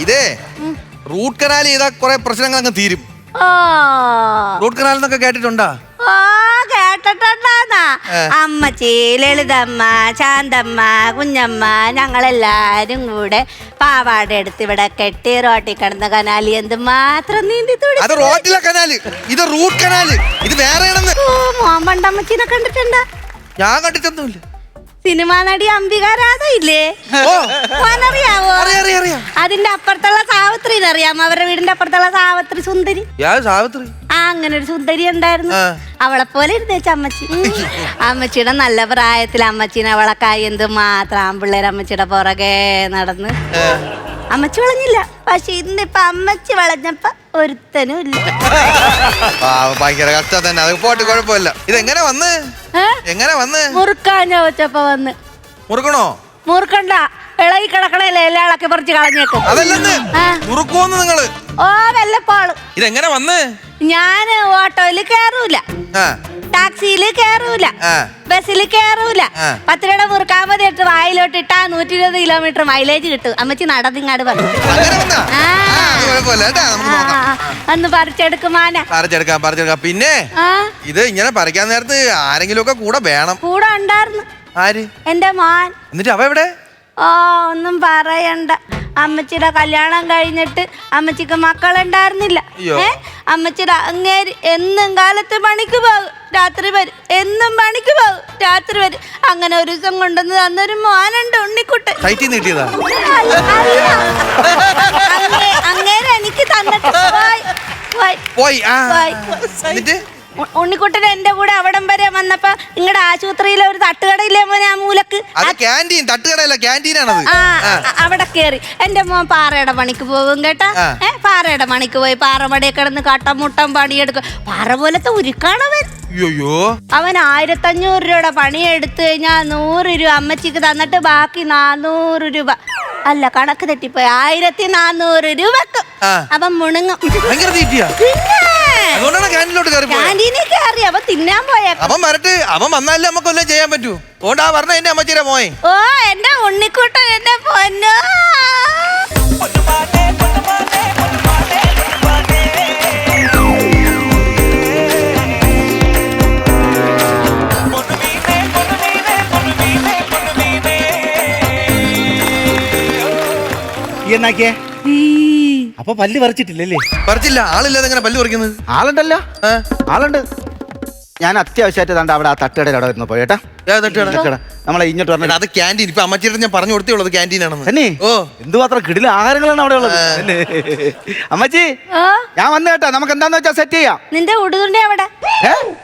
ഇതേ റൂട്ട് കനാൽ ചെയ്താ കുറെ പ്രശ്നങ്ങൾ അങ്ങ് തീരും. റൂട്ട് കനാൽ എന്നൊക്കെ കേട്ടിട്ടുണ്ടാ? കേട്ടിട്ടുണ്ടാ? അമ്മച്ചി, ലളിതമ്മ, ശാന്തമ്മ, കുഞ്ഞമ്മ, ഞങ്ങളെല്ലാരും കൂടെ പാവാട എടുത്ത് ഇവിടെ കെട്ടി റോട്ടിൽ കിടന്ന കനാലി എന്ത് മാത്രം നീന്തി തുടി. അത് റോട്ടിലെ കനാല്, ഇത് റൂട്ട് കനാല്, ഇത് വേറെയാണെന്ന്. മോൻ പണ്ടമ്മച്ചിനെ കണ്ടിട്ടുണ്ടാ? ഞാൻ കണ്ടിട്ടൊന്നുമില്ല. സിനിമാ നടി അംബിക രാധ ഇല്ലേ? അറിയാവോ? അതിന്റെ അപ്പുറത്തുള്ള സാവിത്രിനെ അറിയാമോ? അവരുടെ വീടിന്റെ അപ്പുറത്തുള്ള സാവിത്രി സുന്ദരി. സാവിത്രി? അങ്ങനെ ഒരു സുന്ദരി ഉണ്ടായിരുന്നു. അവളെ പോലെ ഇരുന്നേച്ച അമ്മച്ചി. അമ്മച്ചിയുടെ നല്ല പ്രായത്തിൽ അമ്മച്ചീനെ അവളക്കായി എന്ത് മാത്രം ആമ്പിള്ളേർ അമ്മച്ചിയുടെ പുറകെ നടന്ന് അമ്മച്ചി വളഞ്ഞില്ല. പക്ഷെ ഇന്നിപ്പൊ അമ്മച്ചി വളഞ്ഞപ്പോ ഒരുത്തനും ഇല്ല. ഭയങ്കര കഷ്ടം തന്നെ. അത് പോട്ട് കുഴപ്പമില്ല. ഇതെങ്ങനെ വന്ന് മുറുക്കാൻ ചോദിച്ചപ്പോ വന്ന്. മുറുക്കണോ? മുറുക്കണ്ട, ഇളകി കിടക്കണല്ലേ, എല്ലാം ഇളക്കി പറിച്ച് കളഞ്ഞേക്കും. അതല്ലെന്ന് മുറുക്കുവോന്ന് നിങ്ങള്? ഓ വല്ലപ്പോഴും. ഇതെങ്ങനെ വന്ന്? ഞാൻ ഓട്ടോയിൽ കയറൂല, ആ ടാക്സിയിൽ കയറൂല, ആ. ബസ്സിൽ കയറൂല. ആ. 10 രൂപ മുറുക്കാൻ മതി ഇട്ട് വായിലോട്ട് ഇട്ടാ 120 കിലോമീറ്റർ മൈലേജ് കിട്ടും. അമ്മച്ചി നടന്നിങ്ങാട് വന്നു. അങ്ങനെ വന്നാ? ആ. ആ, അത് കുഴപ്പമില്ല കേട്ടാ, നമുക്ക് നോക്കാം. ഒന്ന് പറിച്ചെടുക്കുമാന. പറിച്ചെടുക്കാം. പിന്നെ ആ ഇത് ഇങ്ങനെ പറിക്കാൻ നേരത്ത് ആരെങ്കിലും ഒക്കെ കൂടെ വേണം. കൂടെ ഉണ്ടായിരുന്നു ആര്? എന്റെ മോൻ. എന്നിട്ട് അവ എവിടെ? ഓ ഒന്നും പറയണ്ട. അമ്മച്ചിയുടെ കല്യാണം കഴിഞ്ഞിട്ട് അമ്മച്ചിക്ക് മക്കളുണ്ടായിരുന്നില്ല. അയ്യോ. അമ്മച്ചിയുടെ അങ്ങേര് എന്നും കാലത്ത് പണിക്ക് പോകും, രാത്രി വരും. എന്നും പണിക്ക് പോകും, രാത്രി വരും. അങ്ങനെ ഒരു ദിവസം കൊണ്ടുവന്ന് തന്നൊരു മോനുണ്ട്, ഉണ്ണിക്കുട്ടൻ. സൈറ്റിൽ നിന്ന് കിട്ടിയതാ? അങ്ങേര് എനിക്ക് തന്നിട്ട് പോയി. എന്നിട്ട് ഉണ്ണിക്കുട്ടൻ എന്റെ കൂടെ അവിടം വരെ വന്നപ്പോ നിങ്ങളുടെ ആശുപത്രിയിലെ ഒരു തട്ടുകടയില്ലേ മോനെ, ആ മൂലക്ക്? അത് ക്യാൻറ്റീൻ, തട്ടുകടയല്ല ക്യാൻറ്റീനാണത്. അവിടെ കേറി എന്റെ മോൻ പാറയുടെ പണിക്ക് പോകും കേട്ടാ. പാറയുടെ പണിക്ക് പോയി പാറമടയെ കിടന്ന് കട്ടമുട്ടം പണിയെടുക്കും. പാറ പോലത്തെ ഉരുക്കാണവൻ. അയ്യോ, അവൻ 1500 രൂപയുടെ പണിയെടുത്തു കഴിഞ്ഞാൽ 100 രൂപ അമ്മച്ചിക്ക് തന്നിട്ട് ബാക്കി 400 രൂപ, അല്ല കണക്ക് തെറ്റിപ്പോയി, 1400 രൂപക്ക് അവൻ മുണുങ്ങും. ക്യാൻറ്റീനിൽ കയറി അവൻ തിന്നാൻ പോയേക്കും. അവൻ വരട്ടെ, അവൻ വന്നാലേ നമുക്ക് വല്ലതും ചെയ്യാൻ പറ്റൂ. ഓണ്ടാ പറഞ്ഞ എന്റെ അമ്മച്ചിയുടെ മോയെ. ഓ എന്റെ ഉണ്ണിക്കുട്ടൻ, എന്റെ പൊന്നോ. എന്നാക്കിയേ? അപ്പൊ പല്ല് പറിച്ചിട്ടില്ലല്ലേ? പറിച്ചില്ല. ആളില്ലാതെ എങ്ങനെ പല്ല് പറിക്കുന്നത്? ആളുണ്ടല്ലോ, ആളുണ്ട്. ഞാൻ അത്യാവശ്യമായിട്ട് തണ്ട അവിടെ ആ തട്ടുകടയിൽ അവിടെ വരുന്നു പോയേട്ടാ. നമ്മളെ ഇങ്ങോട്ട് പറഞ്ഞത് അത് ക്യാൻറ്റീൻ. ഇപ്പൊ അമ്മച്ചിയുടെ ഞാൻ പറഞ്ഞു കൊടുത്തേ ഉള്ളത് ക്യാൻറ്റീൻ ആണെന്ന്. തന്നെ? ഓ എന്തുമാത്രം കിടില ആഹാരങ്ങളാണ് അവിടെ ഉള്ളത്. അമ്മച്ചി ഞാൻ വന്നു കേട്ടാ, നമുക്ക് എന്താന്ന് വെച്ചാൽ സെറ്റ് ചെയ്യാം. നിന്റെ ഉടുതുണ്ടി എവിടെ?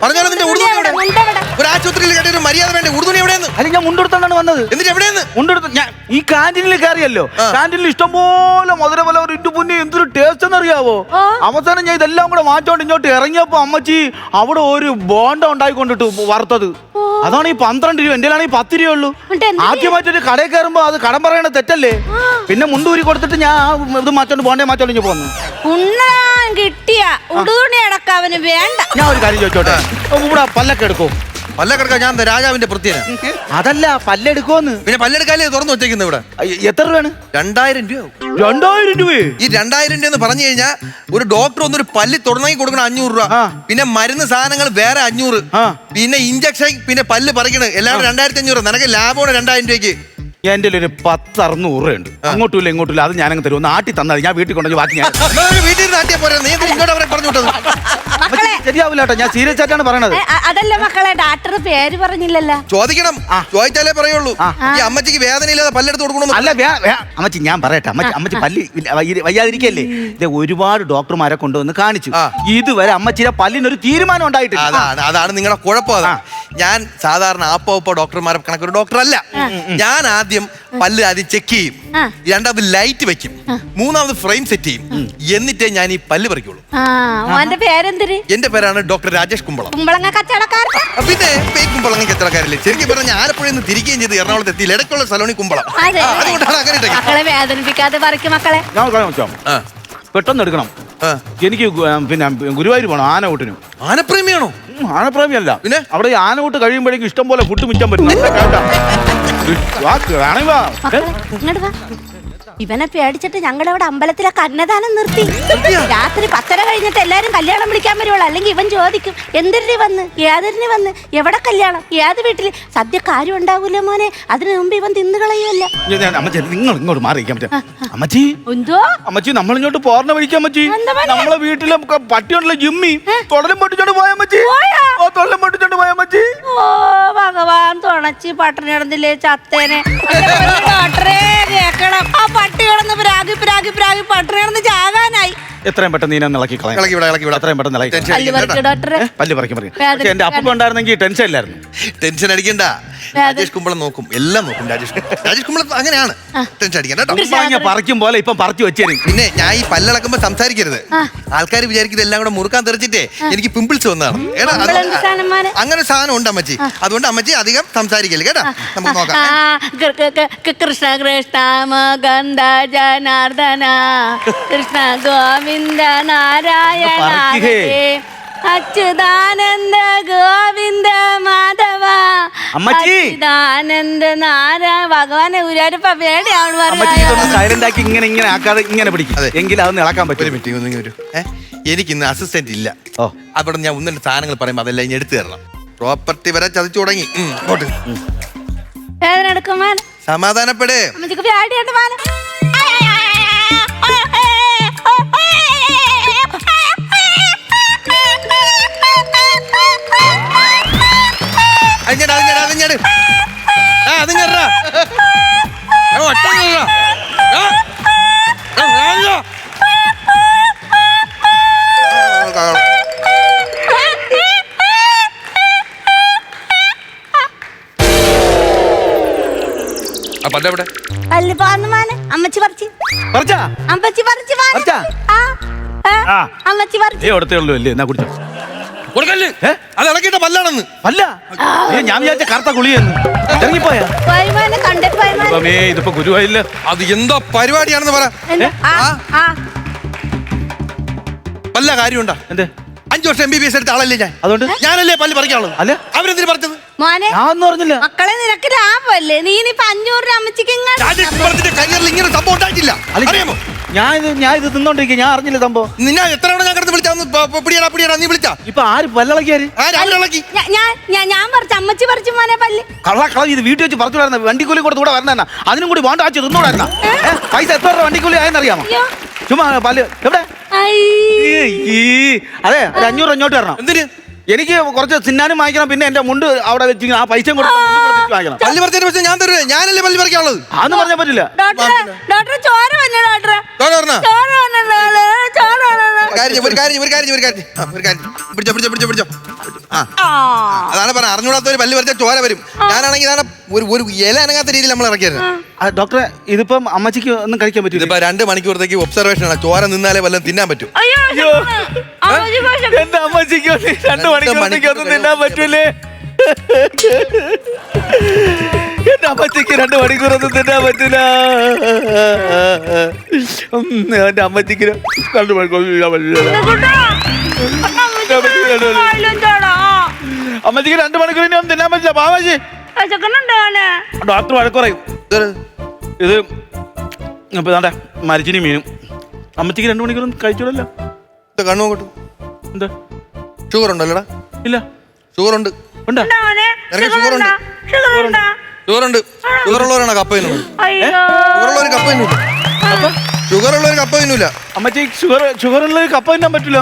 പറഞ്ഞോളൂ, നിന്റെ ഉടുതുണി എവിടെ? ഒരു ആശുപത്രിയിൽ കേട്ട ഒരു മര്യാദ വേണ്ട. ഉടുതുണി എവിടെയെന്ന്? അല്ല ഞാൻ മുണ്ടെടുത്തോണ്ടാണ് വന്നത്. എന്നിട്ട് എവിടെയെന്ന്? മുണ്ടെടുത്ത് ഞാൻ ഈ ക്യാൻറ്റീനിൽ കയറിയല്ലോ. ക്യാൻറ്റീനിൽ ഇഷ്ടംപോലെ മധുരപല ഒരു ഇട്ടു പുന്നി എന്തൊരു ടേസ്റ്റ് എന്നറിയാവോ. അവസാനം ഞാൻ ഇതെല്ലാം കൂടെ മാറ്റോണ്ട് ഇങ്ങോട്ട് ഇറങ്ങിയപ്പോ അമ്മച്ചി അവിടെ ഒരു ബോണ്ട ഉണ്ടായിക്കൊണ്ടിട്ടു വറുത്തത്. അതാണ് ഈ 12 രൂപ. എന്റെ ആണെങ്കിൽ 10 രൂപ ഉള്ളൂ. ആദ്യമായിട്ടൊരു കടയിൽ കയറുമ്പോ അത് കടം പറയണത് തെറ്റല്ലേ? പിന്നെ മുണ്ടൂരി കൊടുത്തിട്ട് ഞാൻ ഇത് മാറ്റോണ്ട് ബോണ്ടേ മാറ്റോണ്ട് പോന്നു. കിട്ടിയ ഉടുതുണി അടക്കം അവന് വേണ്ട. ഞാൻ ഒരു കാര്യം ചോദിച്ചോട്ടെ, ഇവിടെ പല്ലൊക്കെ എടുക്കും? പല്ലക്കെടുക്കാൻ ഞാൻ രാജാവിന്റെ പ്രത്യേക. അതല്ല, പല്ലെടുക്കോന്ന്. പിന്നെ പല്ലെടുക്കാല്ലേ തുറന്നു വെച്ചേക്കുന്നത് ഇവിടെ. എത്ര രൂപയാണ്? 2000 രൂപ. 2000 രൂപ? ഈ 2000 രൂപ എന്ന് പറഞ്ഞു കഴിഞ്ഞാൽ ഒരു ഡോക്ടർ ഒന്നൊരു പല്ല് തുറന്നെങ്കിൽ കൊടുക്കണം 500 രൂപ. പിന്നെ മരുന്ന് സാധനങ്ങൾ വേറെ 500. പിന്നെ ഇഞ്ചക്ഷൻ, പിന്നെ പല്ല് പറിക്കണത് എല്ലാം 2500. നിനക്ക് ലാഭമാണ് 2000 രൂപയ്ക്ക്. എന്റെ ഒരു 10-600 ഉണ്ട്. അങ്ങോട്ടുമില്ല ഇങ്ങോട്ടില്ല, അത് ഞാനങ്ങ് തരും. ഒന്ന് ആട്ടി തന്നാൽ ഞാൻ വീട്ടിൽ കൊണ്ടുപോയി ബാക്കി ഞാൻ വീട്ടിൽ നാട്ടിയാ പോരാ. നീ ഇങ്ങോട്ട് അവരെ പറഞ്ഞു വിട്ടത് ശരിയാവില്ല കേട്ടോ. ഞാൻ സീരിയസ് ആയിട്ടാണ് പറയണത്. അതല്ല മക്കളെ, ഡാക്ടർ പേര് പറഞ്ഞില്ലല്ലോ. ചോദിക്കണം, ചോദിച്ചാലേ പറയുള്ളൂ. ഈ അമ്മച്ചിക്ക് വേദനയില്ലാതെ പല്ലെടുത്ത് കൊടുക്കണം. അല്ല അമ്മച്ചി ഞാൻ പറയട്ടെ, അമ്മച്ചി പല്ല് വയ്യാതിരിക്കല്ലേ. ഇത് ഒരുപാട് ഡോക്ടർമാരെ കൊണ്ടുവന്ന് കാണിച്ചു. ഇതുവരെ അമ്മച്ചിയുടെ പല്ലിനൊരു തീരുമാനം ഉണ്ടായിട്ടില്ല. അതാണ് നിങ്ങളുടെ കുഴപ്പം. ഞാൻ സാധാരണ ആപ്പോ ഡോക്ടർമാരെ കണക്കൊരു ഡോക്ടർ അല്ല. ഞാൻ ആദ്യം പല്ല് ആദ്യം ചെക്ക് ചെയ്യും, രണ്ടാമത് ലൈറ്റ് വെക്കും, മൂന്നാമത് ഫ്രെയിം സെറ്റ് ചെയ്യും, എന്നിട്ടേ ഞാൻ ഈ പല്ല് പറിക്കുള്ളൂ. എന്റെ പേരാണ് ഡോക്ടർ രാജേഷ് കുമ്പളം. കുമ്പളങ്ങ കച്ചവടക്കാരൻ. പിന്നെ കുമ്പളങ്ങ കച്ചവടക്കാരില്ലേ? ശരിക്കും പറഞ്ഞ ആലപ്പുഴയിൽ നിന്ന് തിരികെയും ചെയ്ത് എറണാകുളത്ത് എത്തി. ഇടയ്ക്കുള്ള സലോണി കുമ്പളം. അതുകൊണ്ടാണ് അങ്ങനെ മക്കളെ വേദനിപ്പിക്കാതെ പറിക്കും മക്കളെ. പെട്ടെന്ന് എടുക്കണം. എനിക്ക് പിന്നെ ഗുരുവായൂർ പോകണം ആനകൂട്ടിനും. ആനപ്രേമിയാണോ? ആനപ്രേമിയല്ല, പിന്നെ അവിടെ ഈ ആനകൂട്ട് കഴിയുമ്പോഴേക്കും ഇഷ്ടം പോലെ ഫുഡ് മിച്ചാൻ പറ്റും. ഇവനെ പേടിച്ചിട്ട് ഞങ്ങളവിടെ അമ്പലത്തിലൊക്കെ അന്നദാനം നിർത്തി. രാത്രി 10:30 കഴിഞ്ഞിട്ട് എല്ലാരും കല്യാണം വിളിക്കാൻ വരുവുള്ളൂ. അല്ലെങ്കിൽ ഇവൻ ചോദിക്കും എന്തിന് വന്ന്, ഏതിന് വന്ന്, എവിടെ കല്യാണം, ഏത് വീട്ടില്, സദ്യ കാര്യം ഉണ്ടാവൂല മോനെ. അതിനു മുമ്പ് ഇവൻ തിന്നു കളയുമല്ല. അമ്മച്ചി നിങ്ങൾ ഇങ്ങോട്ട് മാറിയിരിക്കാൻ പറ്റും. അമ്മച്ചി എന്തോ അമ്മച്ചി നമ്മൾ ഇങ്ങോട്ട് പോർണ വിളിക്കാൻ അമ്മച്ചി. നമ്മളെ വീട്ടിലെ പട്ടിയുണ്ടല്ലോ ജിമ്മി, തൊടലും പൊട്ടിച്ചോണ്ട് പോയാ അമ്മച്ചി. തൊടലും പൊട്ടിച്ചോണ്ട് പോയാ അമ്മച്ചി. ഓ ഭഗവാൻ, തുണച്ച് പട്ടിണി കിടന്നില്ലേ ചത്തേനെ. ഡോക്ടറെ കേക്കണം, ആ പട്ടി കിടന്ന് പ്രാഗി പ്രാഗി പ്രാഗി പട്ടിണി കിടന്ന് ചാകാനായി. എത്രയും പെട്ടെന്ന് നീനൊന്ന് ഇളക്കി കളയാം. എത്രയും പെട്ടെന്ന് പല്ല് പറിക്കും. പക്ഷെ എന്റെ അപ്പം ഉണ്ടായിരുന്നെങ്കിൽ ടെൻഷൻ ഇല്ലായിരുന്നു. ടെൻഷൻ അടിക്കണ്ട, രാജേഷ് കുമ്പളം നോക്കും, എല്ലാം നോക്കും. രാജേഷ് കുമ്പളം അങ്ങനെയാണ്. ടെൻഷൻ അടിക്കണ്ട. പറിക്കും പോലെ ഇപ്പം പറിച്ചു വെച്ചേരും. പിന്നെ ഞാൻ ഈ പല്ലിളക്കുമ്പോ സംസാരിക്കരുത്. ആൾക്കാർ വിചാരിക്കുന്നത് എല്ലാം കൂടെ മുറുക്കാൻ തെറിച്ചിട്ടേ എനിക്ക് പിമ്പിൾസ് വന്നതാണ്. അങ്ങനെ സാധനം ഉണ്ട് അമ്മച്ചി. അതുകൊണ്ട് അമ്മച്ചി അധികം സംസാരിക്കല്ലേ കേട്ടാ. നമുക്ക് നോക്കാം. കൃഷ്ണ കൃഷ്ണ മുകുന്ദ ജനാർദ്ദന കൃഷ്ണ ഗോവിന്ദ ഗോവിന്ദ നാരായണ പറക്കിഹേ. അച്യുതാനന്ദ ഗോവിന്ദ മാധവ അമ്മച്ചി. അച്യുതാനന്ദ നാരായണ ഭഗവാനെ ഗുരുവായൂരപ്പ പേടിയാണ് അമ്മച്ചി ഇതൊന്ന് സൈലന്റ് ആക്കി ഇങ്ങനെ ആക്കാതെ ഇങ്ങനെ പിടിക്കും എങ്കിൽ അതൊന്ന് ഇളക്കാൻ ഒരു പറ്റും. മിനിറ്റ് ഒന്നിങ്ങനെ വരൂ. എനിക്ക് ഇന്ന് അസിസ്റ്റന്റ് ഇല്ല. ഓ. അവിടെ ഞാൻ ഒന്നിന്റെ സാധനങ്ങൾ പറയുമ്പോൾ അതെല്ലാം ഇനി എടുത്തു തരണം. പ്രോപ്പർട്ടി വരെ ചതിച്ചു തുടങ്ങി. പോട്ട്. വേദന എടുക്കും മാന സമാധാനപ്പെടേ. അമ്മച്ചിക്ക് പേടിയുണ്ട് മാന. അതിഞ്ഞാട് പല്ലെവിടെ? പല്ല് പോന്ന് മാന അമ്മച്ചി പറിച്ച് പറിച്ചാ? അമ്മച്ചി പറിച്ച് മാന. പറിച്ചാ? ആ, ആ. അമ്മച്ചി പറിച്ച്. കൊടുത്തേ ഉള്ളൂ അല്ലേ? എന്നാ കുടിച്ചോ. കൊടുക്കല്ലേ? അത് ഇളക്കിട്ട പല്ലാണെന്ന്. അല്ല ഞാൻ വിചാരിച്ച കറുത്ത കുളിയെന്ന്. ഇറങ്ങിപ്പോയാ? വരുമാനം കണ്ടിട്ട് വരുമാനം. ഇതിപ്പോ ഗുരുവായില്ല. അത് എന്താ പരിപാടിയാണെന്ന് പറ. വല്ല കാര്യമുണ്ടാ? എന്തേ? 5 വർഷം MBBS എടുത്ത ആളല്ലേ ഞാൻ. അതുകൊണ്ട് ഞാനല്ലേ പല്ല് പറിക്കാളൂ. അല്ല അവരെന്തിനു പറിച്ചത്? മോനെ ഞാൻ പറഞ്ഞില്ല. മക്കളെ നിനക്ക് ലാഭമല്ലേ? നീ ഇനിയിപ്പൊ 500 രൂപ അമ്മച്ചിക്ക് കരിയറിൽ ഇങ്ങനെ സംഭവം ഉണ്ടായിട്ടില്ല. അറിയാമോ? ഞാൻ ഇത് തിന്നോണ്ടിരിക്കുക. ഞാൻ അറിഞ്ഞില്ല സംഭവം. നിന്നെ എത്ര തവണ ഞാൻ കിടന്ന് വിളിച്ചാ പിടിയടാ നീ വിളിച്ചാ? ഇപ്പൊ ആര് പല്ലളക്കിയാര്? അവരിളക്കി. ഞാൻ പറിച്ചു അമ്മച്ചി പറിച്ചു മോനെ പല്ല്. കള്ള ഇത് വീട്ടിൽ വെച്ച് പറിച്ചു വണ്ടിക്കൂലി കൂടെ കൂടെ വരണ അതിനും കൂടി വേണ്ട ആച്ചു തിന്നോടായിരുന്ന പൈസ എത്ര രൂപ വണ്ടിക്കൂലി ആയെന്നറിയാമോ? ചുമ്മാ പല്ല് എവിടെ? അതെ ഒരു 500 ഇങ്ങോട്ട് തരണം. എന്തിന്? എനിക്ക് കുറച്ച് തിന്നാനും വാങ്ങിക്കണം. പിന്നെ എന്റെ മുണ്ട് അവിടെ വെച്ച് ആ പൈസയും കൊടുത്ത് വാങ്ങിക്കണം. പല്ല് പറിച്ചതിന് പൈസ ഞാൻ തരുവേ. ഞാനല്ലേ പല്ല് പറിക്കാനുള്ളത്. അതൊന്നും പറഞ്ഞാൽ പറ്റില്ല. ഡോക്ടർ ചോര വന്നു ഡോക്ടറെ. അതാണ് പറഞ്ഞ അറിഞ്ഞൂടാത്തവര് പല്ല് പറിച്ചാൽ ചോര വരും. ഞാനാണെങ്കിൽ ഒരു ഇല അനങ്ങാത്ത രീതിയിൽ നമ്മൾ ഇറക്കിയായിരുന്നു. ഡോക്ടറെ ഇതിപ്പം അമ്മച്ചിക്ക് ഒന്നും കഴിക്കാൻ പറ്റില്ല. ഇതിപ്പോ 2 മണിക്കൂറത്തേക്ക് ഒബ്സർവേഷൻ ആണ്. ചോര നിന്നാലേ വല്ലതും തിന്നാൻ പറ്റും. എന്റെ അമ്മച്ചിക്ക് 2 മണിക്കൂറത്തേക്ക് ഒന്നും തിന്നാൻ പറ്റൂലേ? എന്റെ അമ്മച്ചിക്ക് 2 മണിക്കൂറൊന്നും തിന്നാൻ പറ്റൂല. എന്റെ അമ്മച്ചിക്ക് 2 മണിക്കൂർ അമ്മച്ചിക്ക് 2 മണിക്കൂറിന് ഒന്നും തിന്നാൻ പറ്റില്ല. പാവാജി ഡോക്ടർ വഴക്കുറയും. ഇത് ഇപ്പൊ ഇതാണ്ടെ മരിച്ചിനി മീനും. അമ്മച്ചിക്ക് 2 മണിക്കൂറൊന്നും കഴിച്ചോളല്ലോ. കണ്ണു നോക്കട്ടു. എന്താ ഷുഗർ ഉണ്ടല്ലോടാ? ഇല്ല. ഷുഗർ ഉണ്ട്. ഷുഗർ ഉണ്ട്. ഷുഗർ ഉണ്ട്. ഷുഗർ ഉള്ളവരാണ് കപ്പ തിന്നുന്നത്. ഷുഗർ ഉള്ളവർ കപ്പ തിന്നൂല. ഷുഗർ ഉള്ളവർ കപ്പ തിന്നൂല. അമ്മച്ചി ഷുഗർ ഉള്ളവർ കപ്പ തിന്നാൻ പറ്റൂല.